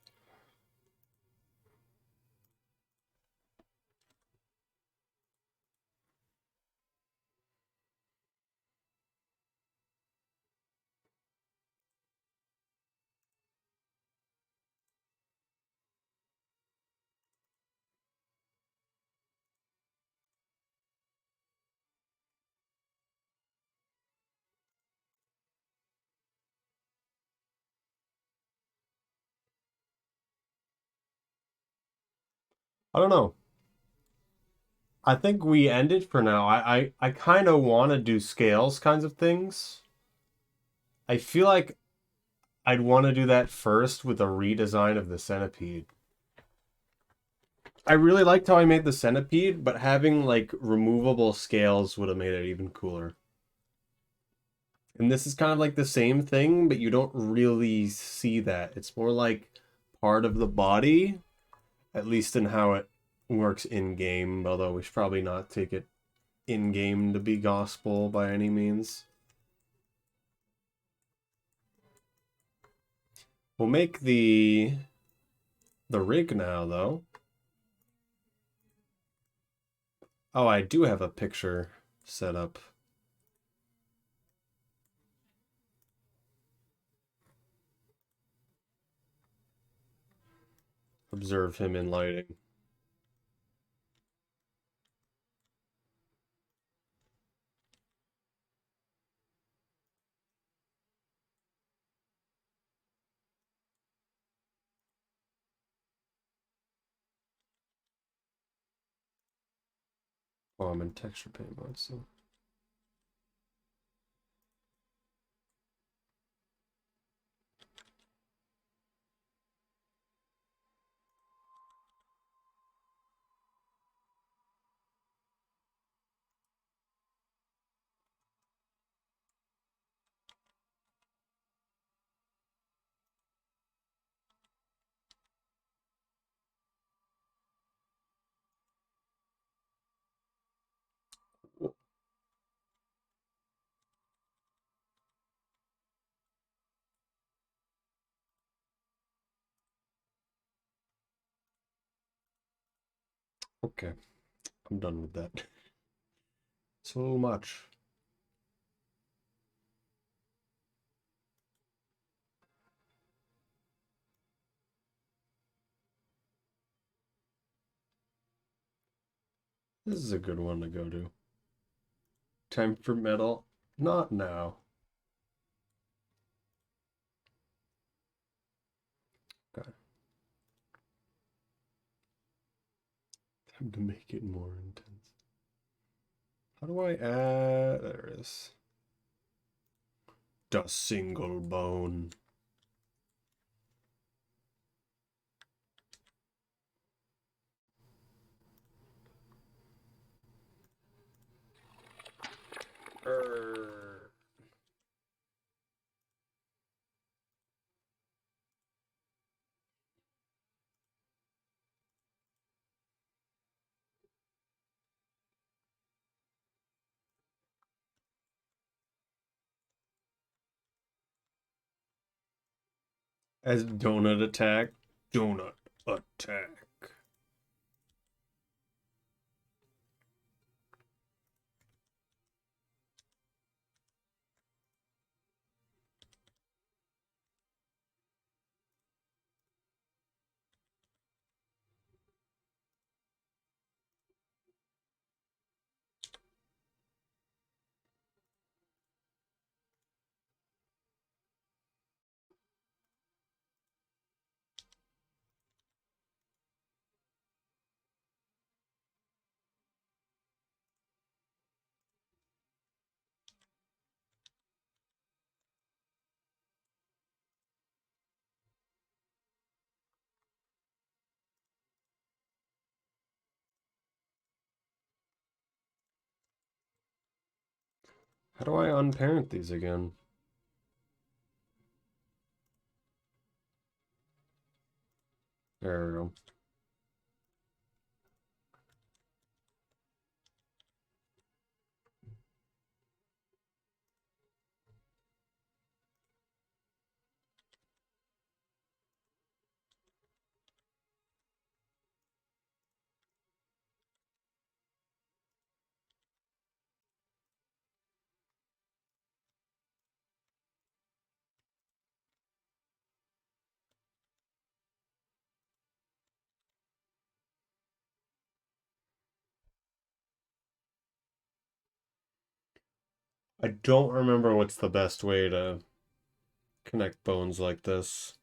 I don't know. I think we ended for now. I kind of want to do scales kinds of things. I feel like I'd want to do that first with a redesign of the centipede. I really liked how I made the centipede, but having like removable scales would have made it even cooler. And this is kind of like the same thing, but you don't really see that. It's more like part of the body, at least in how it works in game, although we should probably not take it in game to be gospel by any means. We'll make the rig now though. Oh, I do have a picture set up. Observe him in lighting. Oh, I'm in texture paint mode, so. Okay, I'm done with that. So much. This is a good one to go to. Time for metal. Not now. Okay. Time to make it more intense. How do I add? There it is. The single bone. Err. As donut attack. Donut attack. How do I unparent these again? There we go. I don't remember what's the best way to connect bones like this.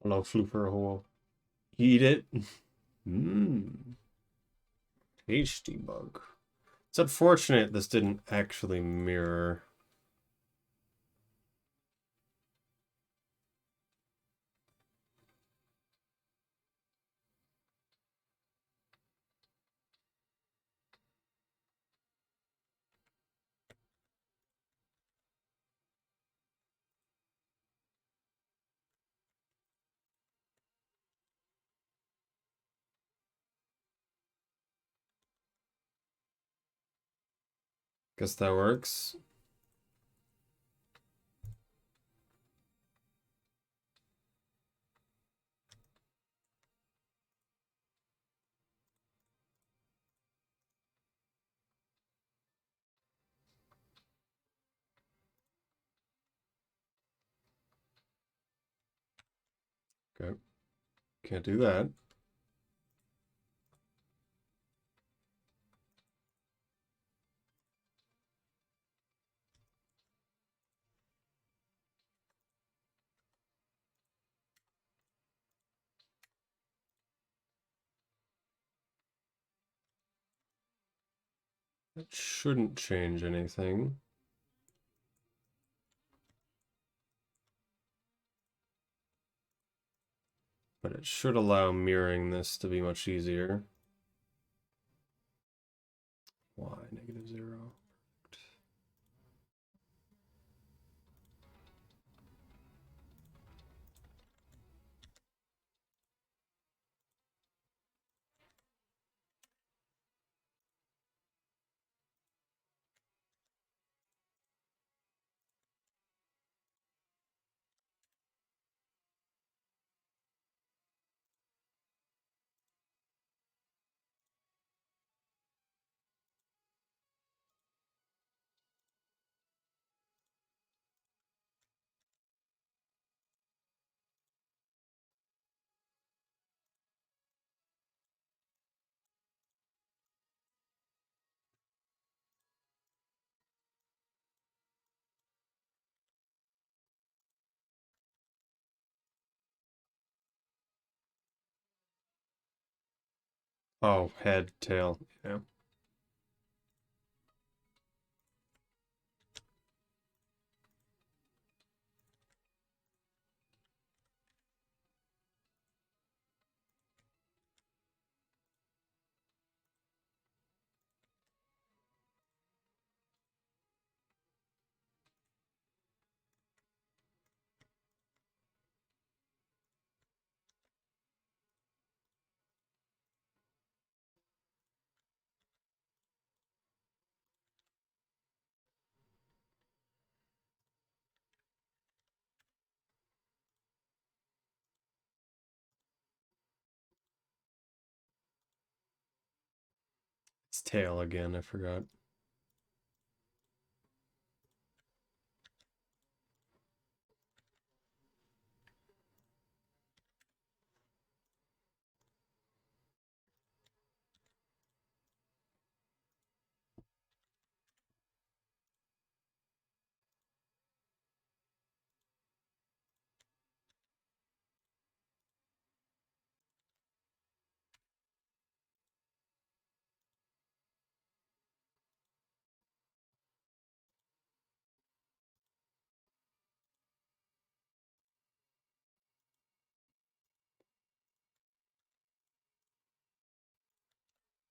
Hello, Flooper. Eat it. Mmm. Tasty bug. It's unfortunate this didn't actually mirror. Guess that works. Okay. Can't do that. That shouldn't change anything. But it should allow mirroring this to be much easier. Why? -0. Oh, head, tail. Yeah. It's tail again, I forgot.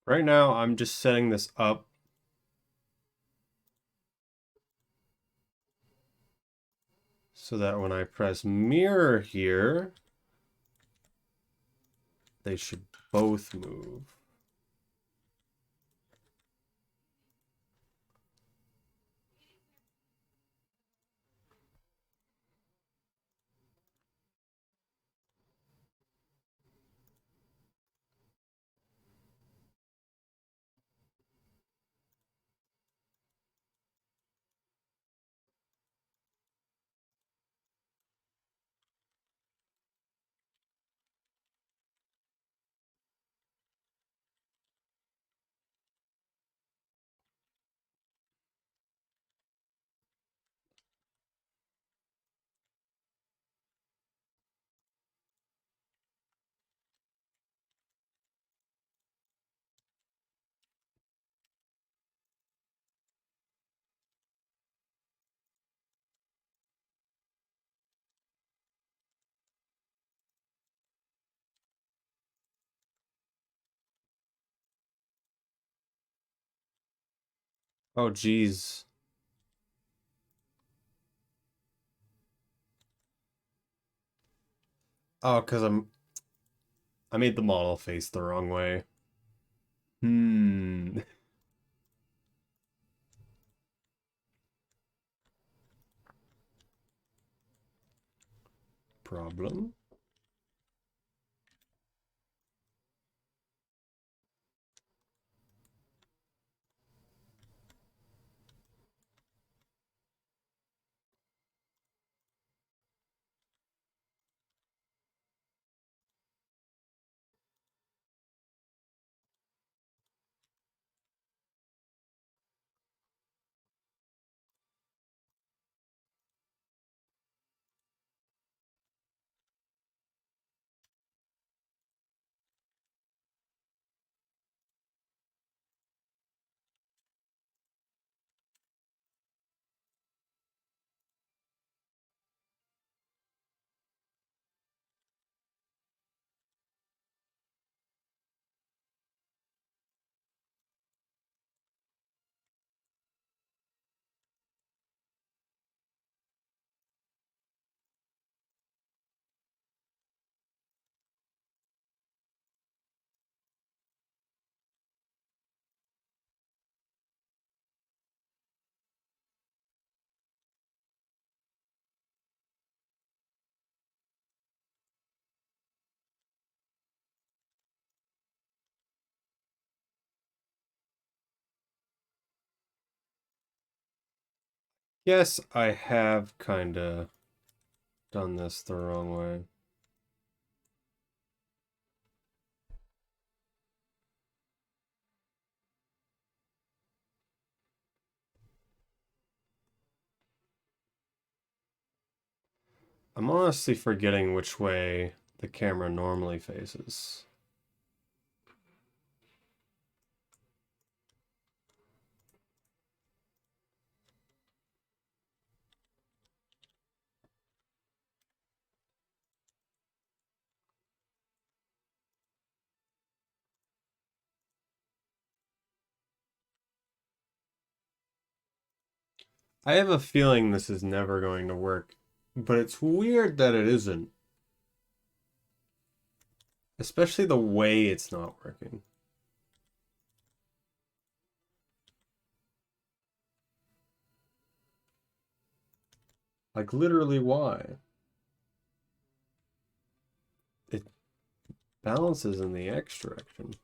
Right now, I'm just setting this up so that when I press mirror here, they should both move. Oh, geez. Oh, because I made the model face the wrong way. Hmm. Problem. Yes, I have kinda done this the wrong way. I'm honestly forgetting which way the camera normally faces. I have a feeling this is never going to work, but it's weird that it isn't. Especially the way it's not working. Like, literally, why? It balances in the X direction.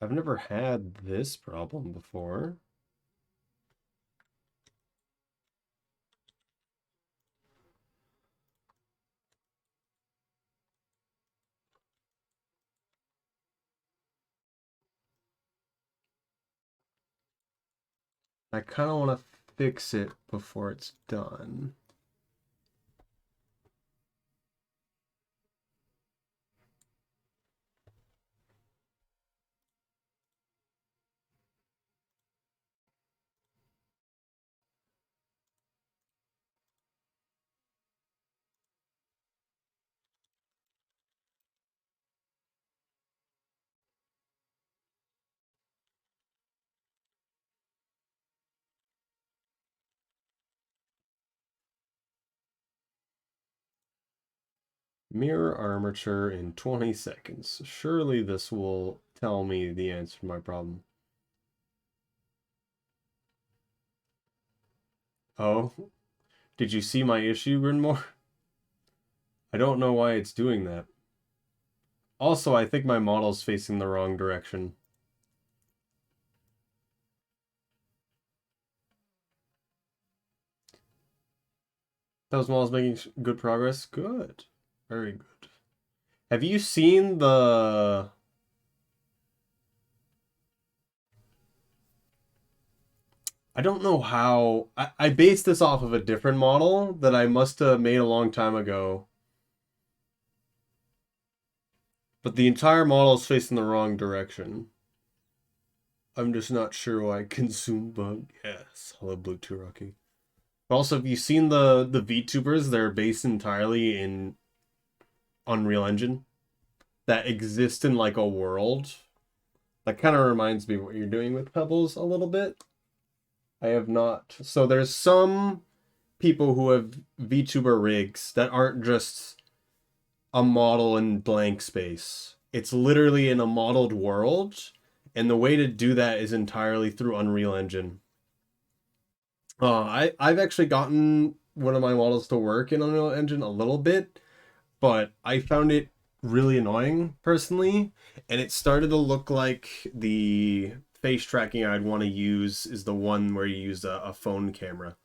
I've never had this problem before. I kind of want to fix it before it's done. Mirror armature in 20 seconds. Surely this will tell me the answer to my problem. Oh, did you see my issue, Grinmore? I don't know why it's doing that. Also, I think my model's facing the wrong direction. Those models making good progress? Good. Very good. Have you seen the... I don't know how... I based this off of a different model that I must have made a long time ago. But the entire model is facing the wrong direction. I'm just not sure why. Consume bug. Yes. Hello, Blue 2 Rocky. But also, have you seen the VTubers? They're based entirely in Unreal Engine that exist in like a world. That kind of reminds me of what you're doing with Pebbles a little bit. I have not. So there's some people who have VTuber rigs that aren't just a model in blank space. It's literally in a modeled world, and the way to do that is entirely through Unreal Engine. I've actually gotten one of my models to work in Unreal Engine a little bit, but I found it really annoying personally, and it started to look like the face tracking I'd want to use is the one where you use a phone camera,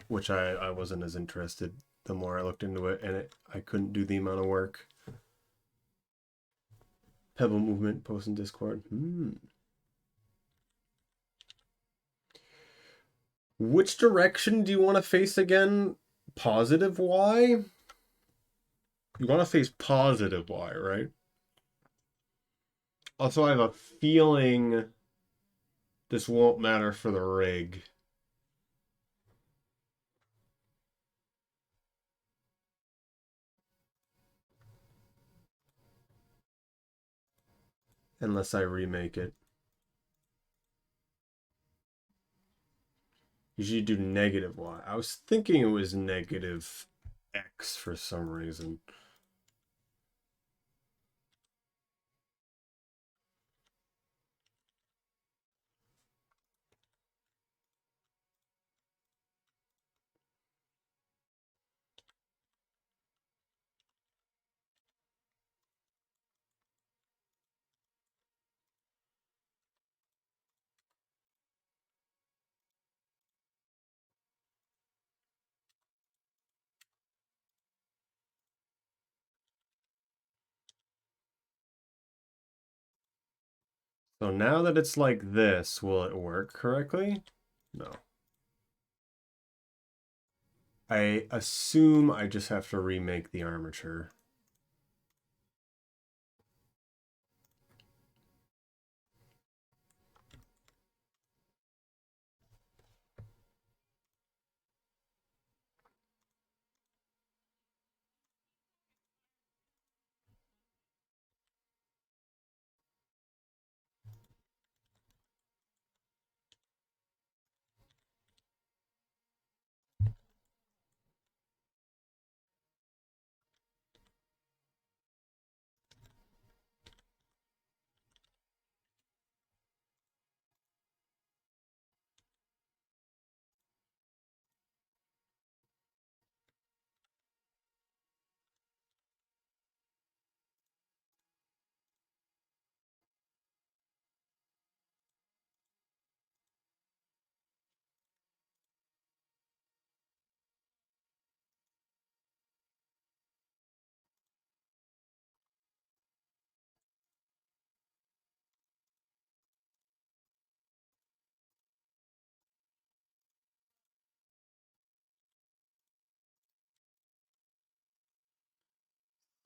which I wasn't as interested the more I looked into it, and I couldn't do the amount of work. Pebble movement, post in Discord. Which direction do you want to face again? Positive Y? You want to face positive Y, right? Also, I have a feeling this won't matter for the rig. Unless I remake it. Usually do negative Y. I was thinking it was negative X for some reason. So now that it's like this, will it work correctly? No. I assume I just have to remake the armature.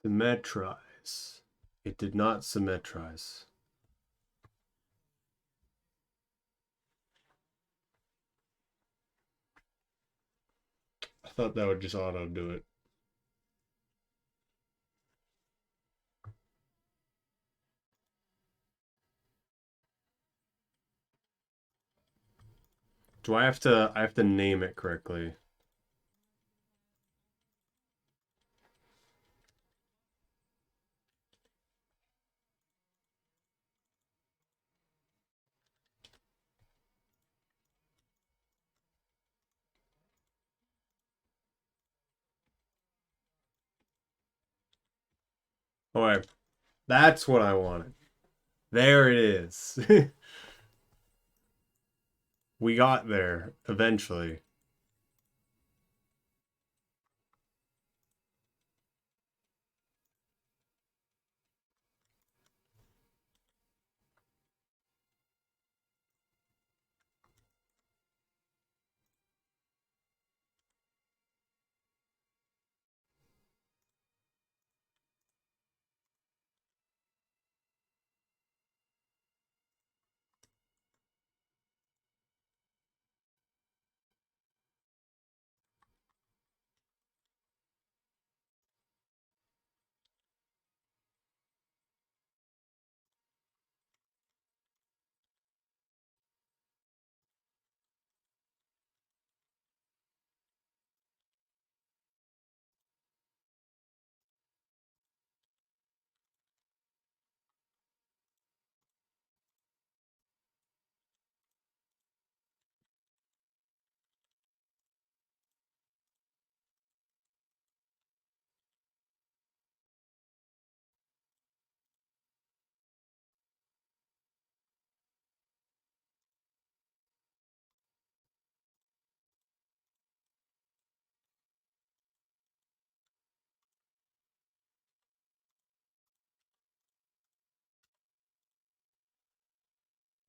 Symmetrize. It did not symmetrize. I thought that would just auto do it. Do I have to name it correctly? All right. That's what I wanted. There it is. We got there eventually.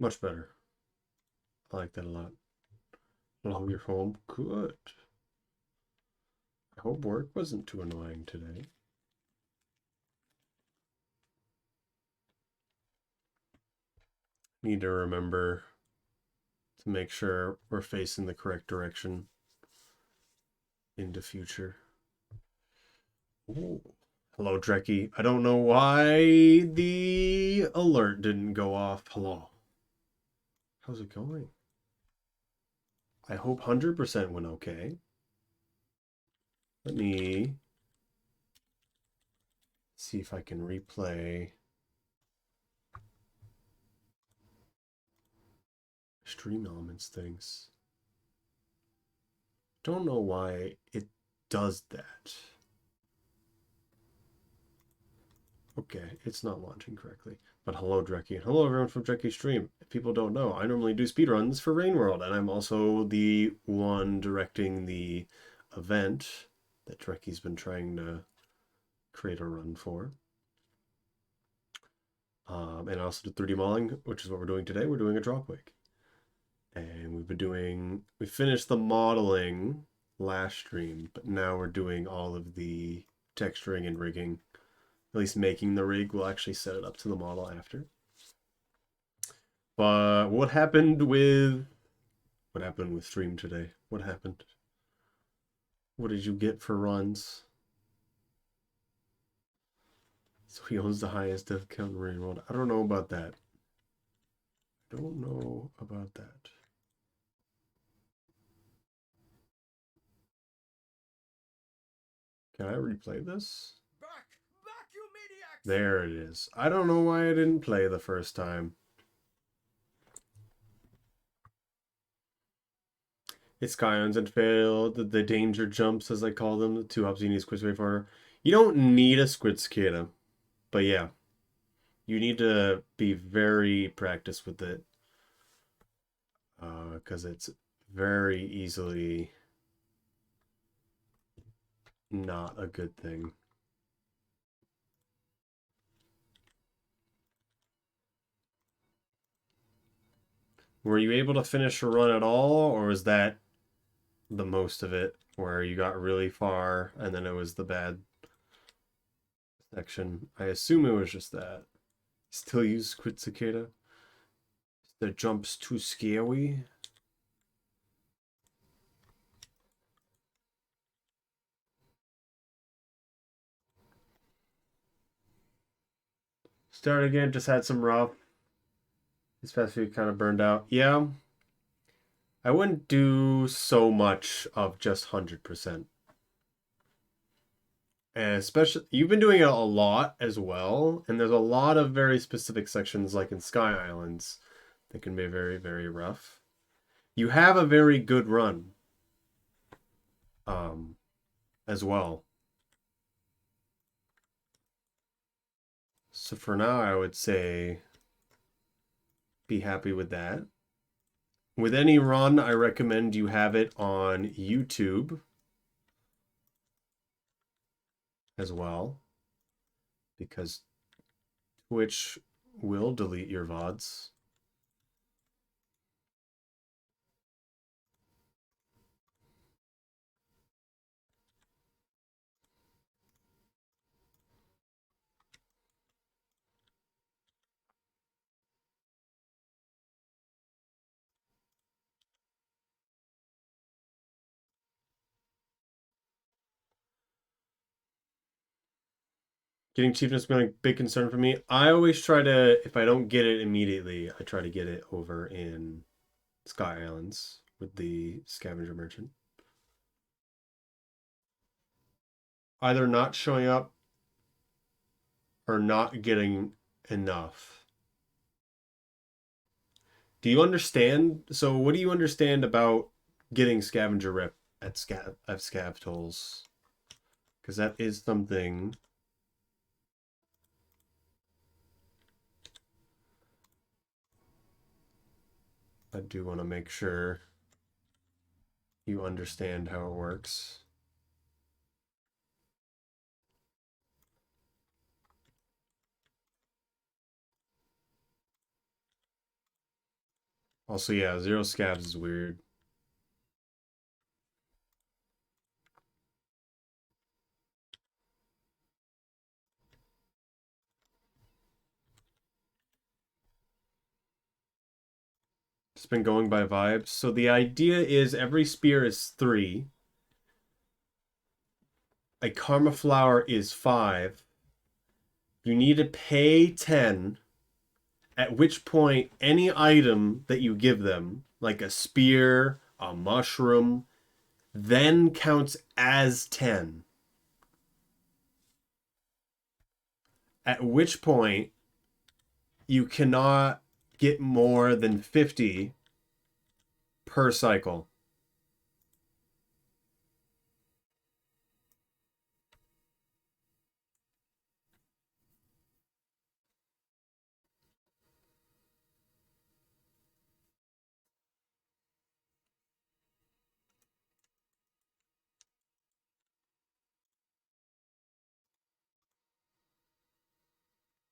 Much better. I like that a lot. Hello, you're home. Good. I hope work wasn't too annoying today. Need to remember to make sure we're facing the correct direction into future. Ooh. Hello, Drekkie. I don't know why the alert didn't go off. Hello. How's it going? I hope 100% went okay. Let me see if I can replay stream elements things. Don't know why it does that. Okay, it's not launching correctly. But hello, Drekkie, and hello everyone from Drekkie Stream. If people don't know, I normally do speedruns for Rain World, and I'm also the one directing the event that Drekkie's been trying to create a run for. And I also do 3D modeling, which is what we're doing today. We're doing a Dropwig. And we finished the modeling last stream, but now we're doing all of the texturing and rigging. At least making the rig. We'll actually set it up to the model after. But what happened with stream today? What happened? What did you get for runs? So he owns the highest death count in Rain World. I don't know about that. Don't know about that. Can I replay this? Back, you maniacs! There it is. I don't know why I didn't play the first time. It's Scions and failed. The danger jumps, as I call them, the two hops you need Squid Wayfarmer. You don't need a Squid Cicada, but yeah. You need to be very practiced with it. Because it's very easily not a good thing. Were you able to finish a run at all, or was that the most of it, where you got really far and then it was the bad section? I assume it was just that. Still use Squid Cicada? The jump's too scary. Start again, just had some rough. This past week kind of burned out. Yeah. I wouldn't do so much of just 100%. And especially, you've been doing it a lot as well, and there's a lot of very specific sections, like in Sky Islands, that can be very, very rough. You have a very good run, as well. So for now, I would say be happy with that. With any run, I recommend you have it on YouTube as well, because Twitch will delete your VODs. Getting cheapness has been a big concern for me. I always try to, if I don't get it immediately, I try to get it over in Sky Islands with the scavenger merchant. Either not showing up or not getting enough. Do you understand? So what do you understand about getting scavenger rep at scav tolls? Because that is something I do want to make sure you understand how it works. Also, yeah, 0 scavs is weird. It's been going by vibes. So the idea is every spear is 3. A karma flower is 5. You need to pay 10, at which point any item that you give them, like a spear, a mushroom, then counts as 10. At which point you cannot get more than 50 per cycle.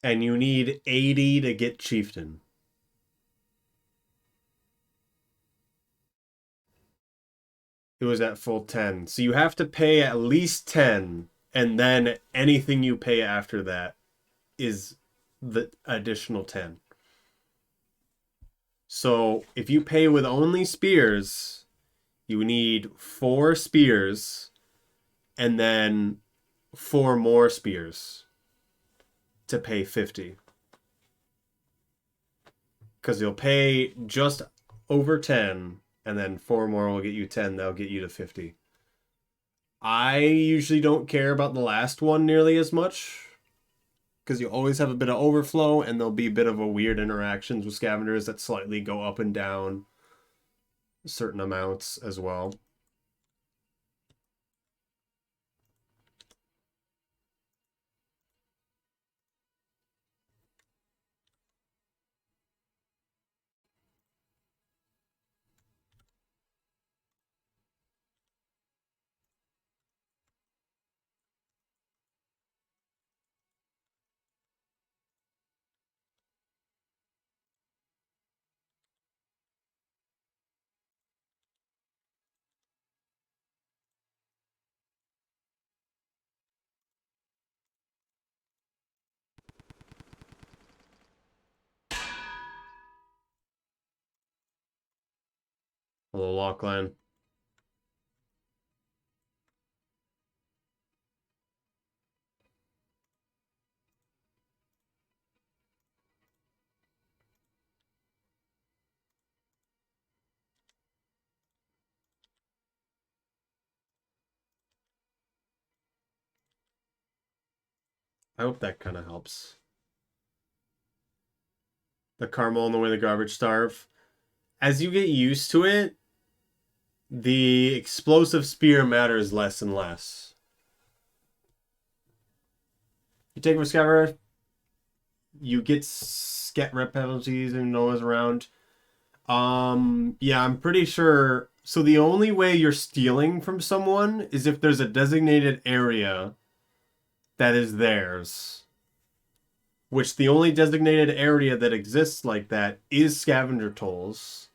And you need 80 to get chieftain. It was at full 10. So you have to pay at least 10, and then anything you pay after that is the additional 10. So if you pay with only spears, you need 4 spears and then 4 more spears to pay 50. Because you'll pay just over 10, and then 4 more will get you 10. That'll get you to 50. I usually don't care about the last one nearly as much, because you always have a bit of overflow, and there'll be a bit of a weird interactions with scavengers that slightly go up and down certain amounts as well. Hello, Lachlan. I hope that kind of helps. The caramel and the way the garbage starve. As you get used to it, the explosive spear matters less and less. You take a scavenger, you get scat rep penalties and no one's around. Yeah, I'm pretty sure. So the only way you're stealing from someone is if there's a designated area that is theirs. Which the only designated area that exists like that is scavenger tolls.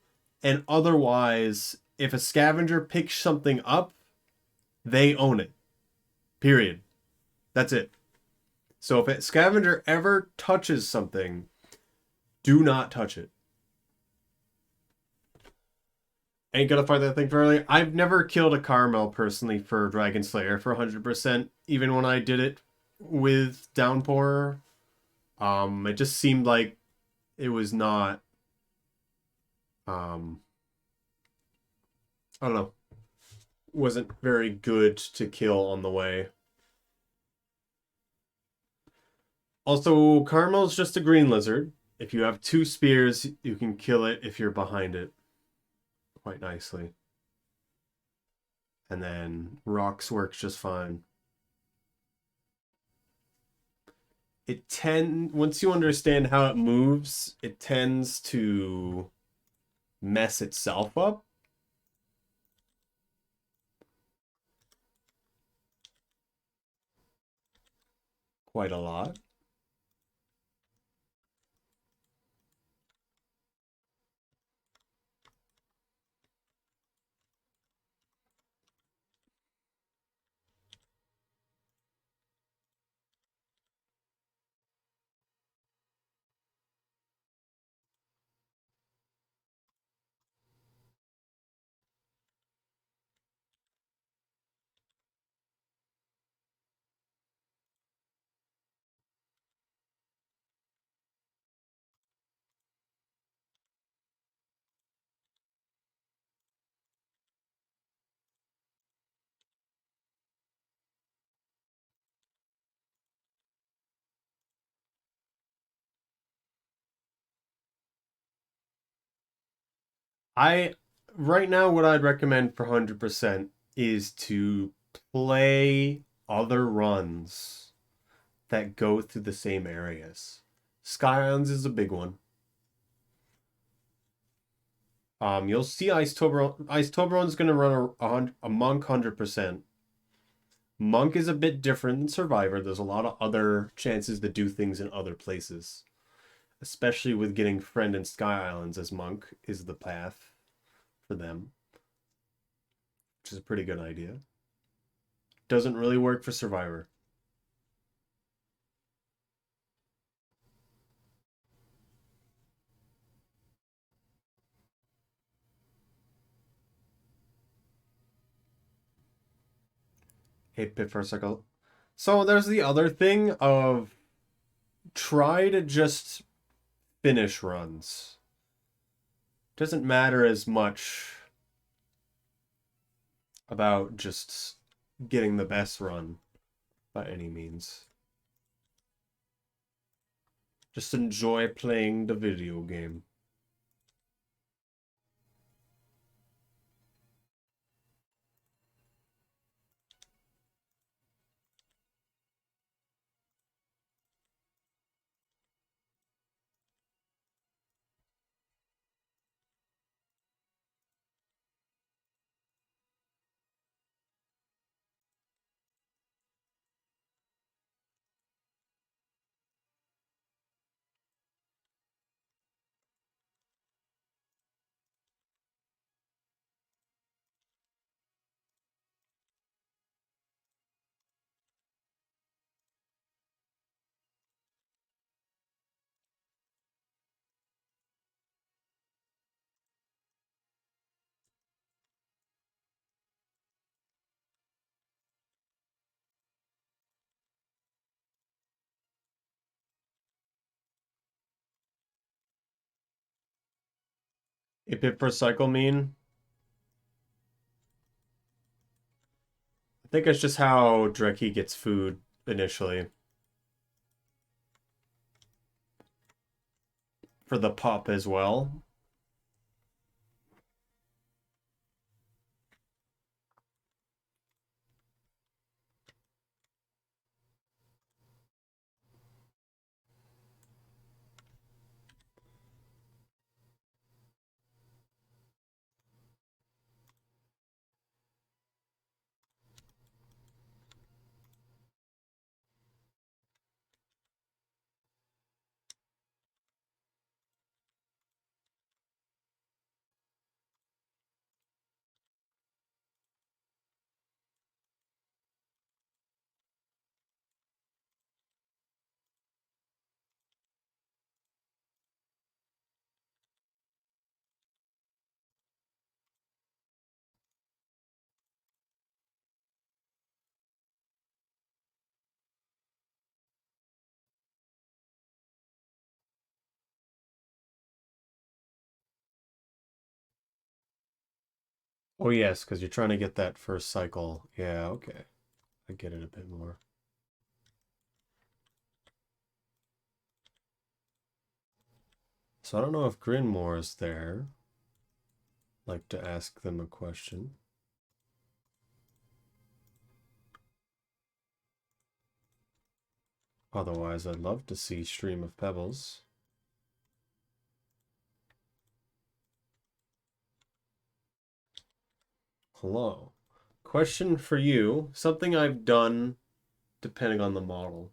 And otherwise, if a scavenger picks something up, they own it. Period. That's it. So if a scavenger ever touches something, do not touch it. Ain't gonna fight that thing fairly. I've never killed a Carmel personally for Dragon Slayer for 100%, even when I did it with Downpour. It just seemed like it was not, um, I don't know, wasn't very good to kill on the way. Also, Carmel's just a green lizard. If you have 2 spears, you can kill it if you're behind it quite nicely. And then rocks works just fine. Once you understand how it moves, it tends to mess itself up quite a lot. Right now what I'd recommend for 100% is to play other runs that go through the same areas. Sky Islands is a big one. You'll see Ice Toblerone. Ice Toblerone's gonna run a Monk 100%. Monk is a bit different than Survivor. There's a lot of other chances to do things in other places, especially with getting Friend and Sky Islands as Monk is the path for them, which is a pretty good idea. Doesn't really work for Survivor. Hate Pit for a cycle. So there's the other thing of try to just finish runs. Doesn't matter as much about just getting the best run by any means. Just enjoy playing the video game. A pit per cycle mean? I think it's just how Dreki gets food initially. For the pup as well. Oh yes, because you're trying to get that first cycle. Yeah, okay. I get it a bit more. So I don't know if Grinmore is there. Like to ask them a question. Otherwise, I'd love to see Stream of Pebbles. Hello. Question for you. Something I've done depending on the model.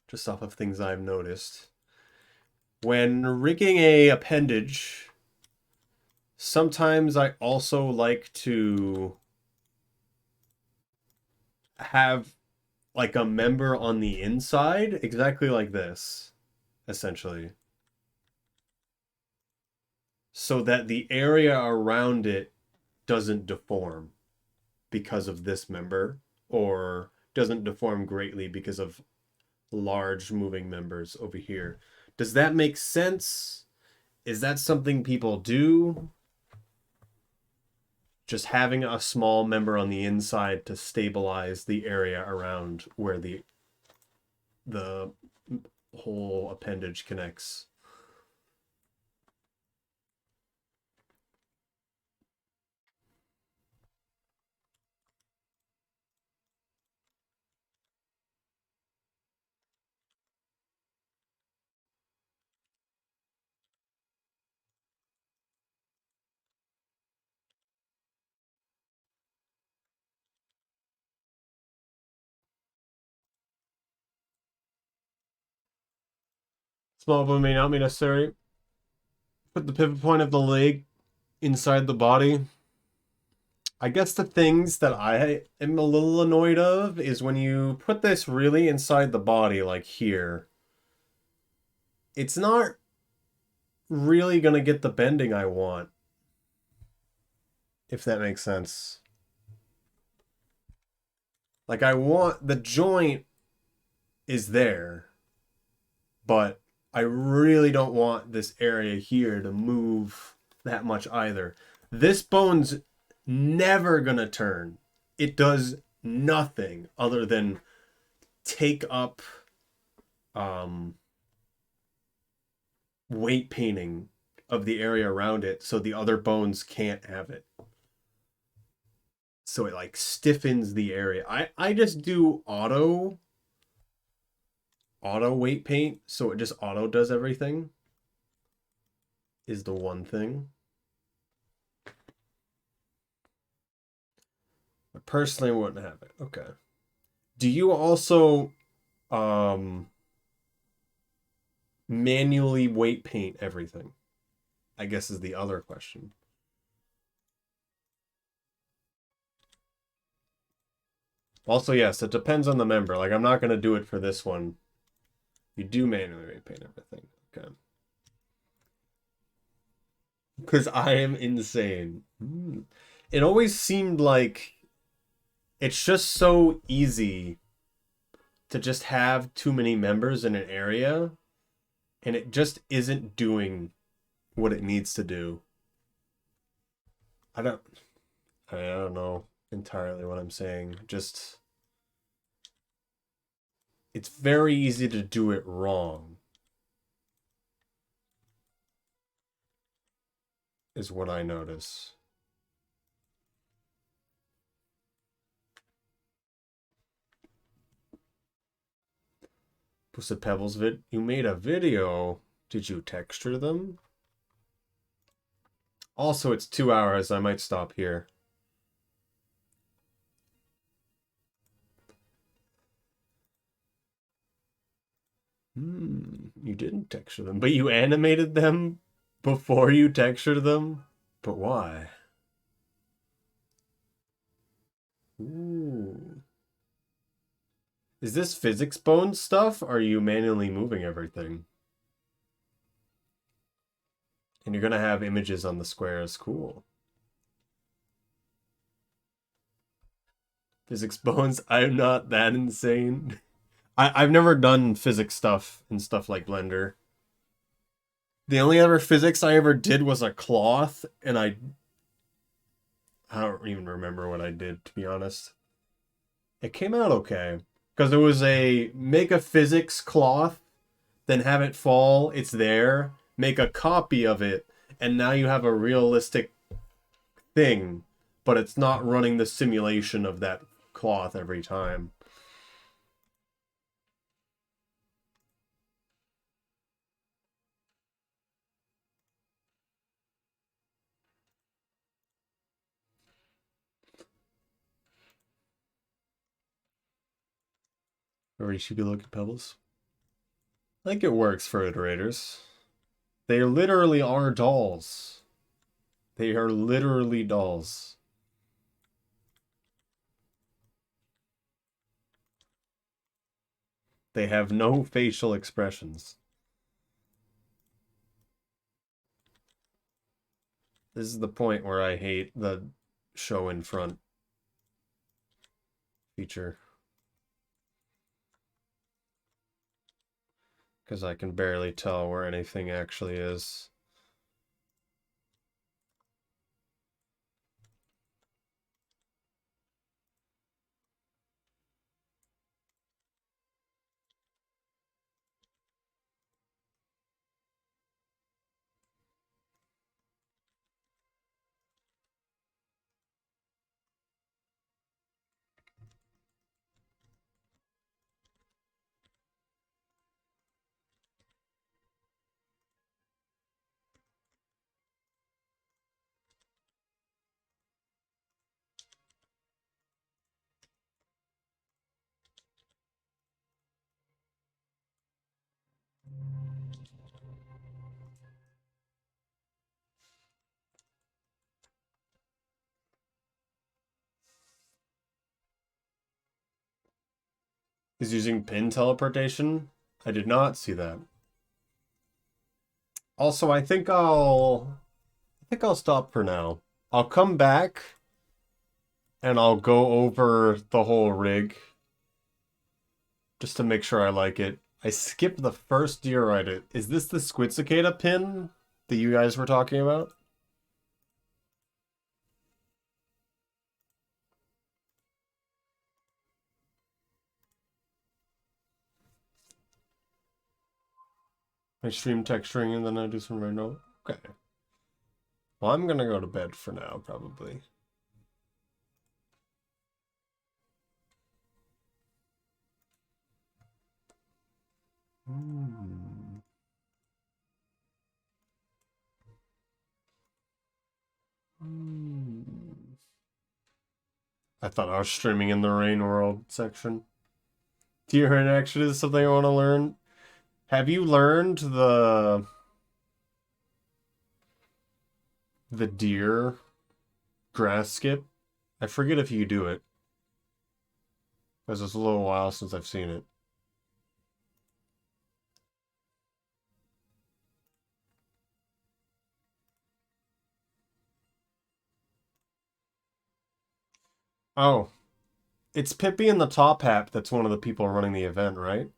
Just off of things I've noticed. When rigging a appendage, sometimes I also like to have like a member on the inside, exactly like this, essentially. So that the area around it doesn't deform because of this member, or doesn't deform greatly because of large moving members over here. Does that make sense? Is that something people do? Just having a small member on the inside to stabilize the area around where the whole appendage connects. Small bone may not be necessary. Put the pivot point of the leg inside the body. I guess the things that I am a little annoyed of is when you put this really inside the body, like here, it's not really gonna get the bending I want, if that makes sense. Like, I want the joint is there, but I really don't want this area here to move that much either. This bone's never gonna turn. It does nothing other than take up weight painting of the area around it so the other bones can't have it. So it like stiffens the area. I just do auto weight paint, so it just auto does everything. Is the one thing. I personally wouldn't have it. Okay. Do you also manually weight paint everything? I guess is the other question. Also, yes, it depends on the member. Like, I'm not going to do it for this one. You do manually weight paint everything. Okay. Because I am insane. It always seemed like it's just so easy to just have too many members in an area, and it just isn't doing what it needs to do. I don't know entirely what I'm saying. Just it's very easy to do it wrong. Is what I notice. Pussy Pebbles you made a video. Did you texture them? Also, it's 2 hours. I might stop here. You didn't texture them, but you animated them before you textured them? But why? Ooh. Is this physics bone stuff? Or are you manually moving everything? And you're gonna have images on the squares. Cool. Physics bones? I'm not that insane. I've never done physics stuff and stuff like Blender. The only other physics I ever did was a cloth, and I don't even remember what I did, to be honest. It came out okay. Because it was a make a physics cloth, then have it fall, it's there, make a copy of it, and now you have a realistic thing, but it's not running the simulation of that cloth every time. Or you should be looking pebbles. I think it works for iterators. They literally are dolls. They are literally dolls. They have no facial expressions. This is the point where I hate the show in front feature. Because I can barely tell where anything actually is. He's using pin teleportation. I did not see that. Also, I think I'll stop for now. I'll come back and I'll go over the whole rig just to make sure I like it. I skipped the first diorite. Is this the squid cicada pin that you guys were talking about? I stream texturing and then I do some random. Okay. Well, I'm gonna go to bed for now, probably. Hmm. Hmm. I thought I was streaming in the rain world section. Deer interaction is something I want to learn. Have you learned the deer grass skip? I forget if you do it, because it's a little while since I've seen it. Oh, it's Pippi in the top hat that's one of the people running the event, right?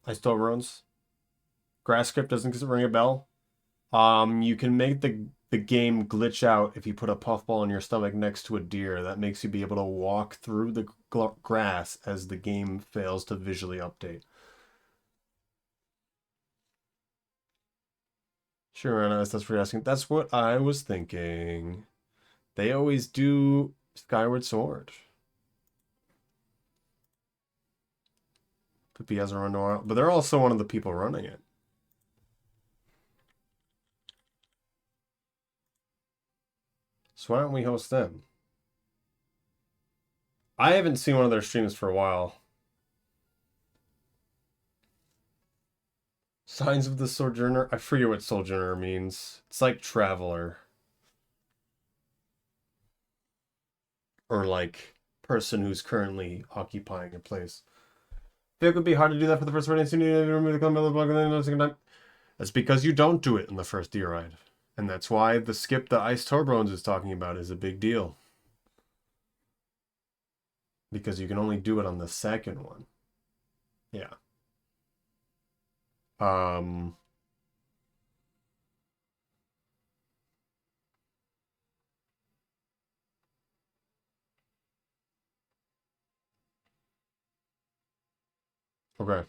I still runs. Grass skip doesn't ring a bell. You can make the game glitch out if you put a puffball in your stomach next to a deer. That makes you be able to walk through the grass as the game fails to visually update. Sure, Anna, that's for asking. That's what I was thinking. They always do Skyward Sword. Pippi hasn't run in a while, but they're also one of the people running it. So why don't we host them? I haven't seen one of their streams for a while. Signs of the Sojourner? I forget what Sojourner means. It's like traveler. Or like person who's currently occupying a place. I think it would be hard to do that for the first one. As soon as you remove the block and then the second time. That's because you don't do it in the first deer ride. And that's why the skip that Ice Torbones is talking about is a big deal. Because you can only do it on the second one. Yeah. Um okay.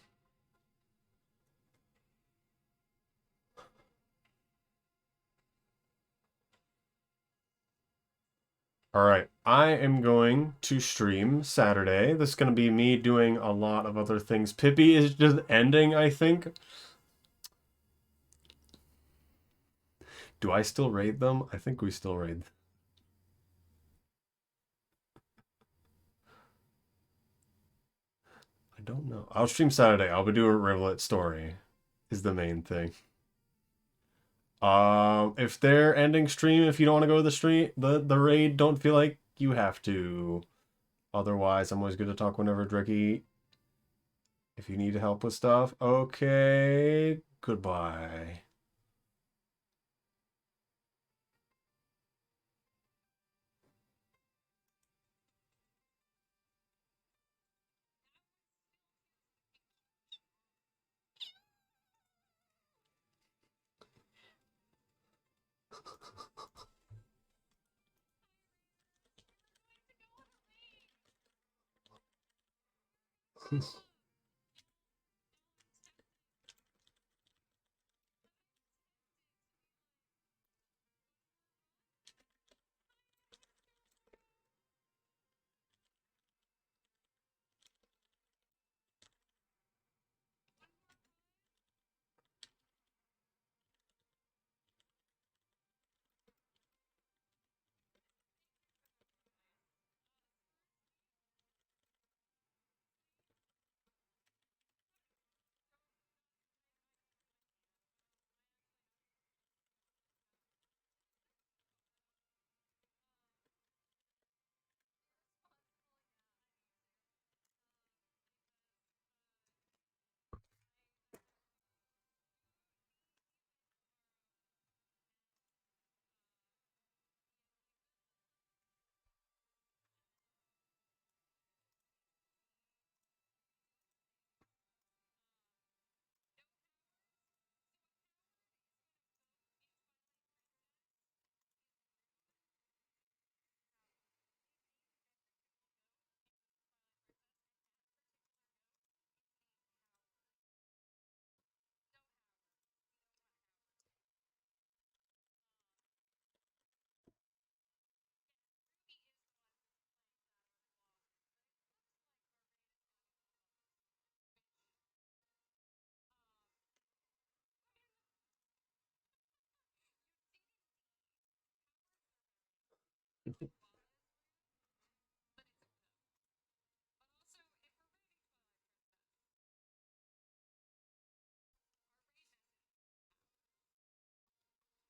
All right. I am going to stream Saturday. This is going to be me doing a lot of other things. Pippi is just ending, I think. Do I still raid them? I think we still raid. I don't know. I'll stream Saturday. I'll be doing Rivulet Story is the main thing. If they're ending stream, if you don't want to go to the stream, the raid, don't feel like you have to. Otherwise, I'm always good to talk whenever, Dricky. If you need help with stuff, okay. Goodbye.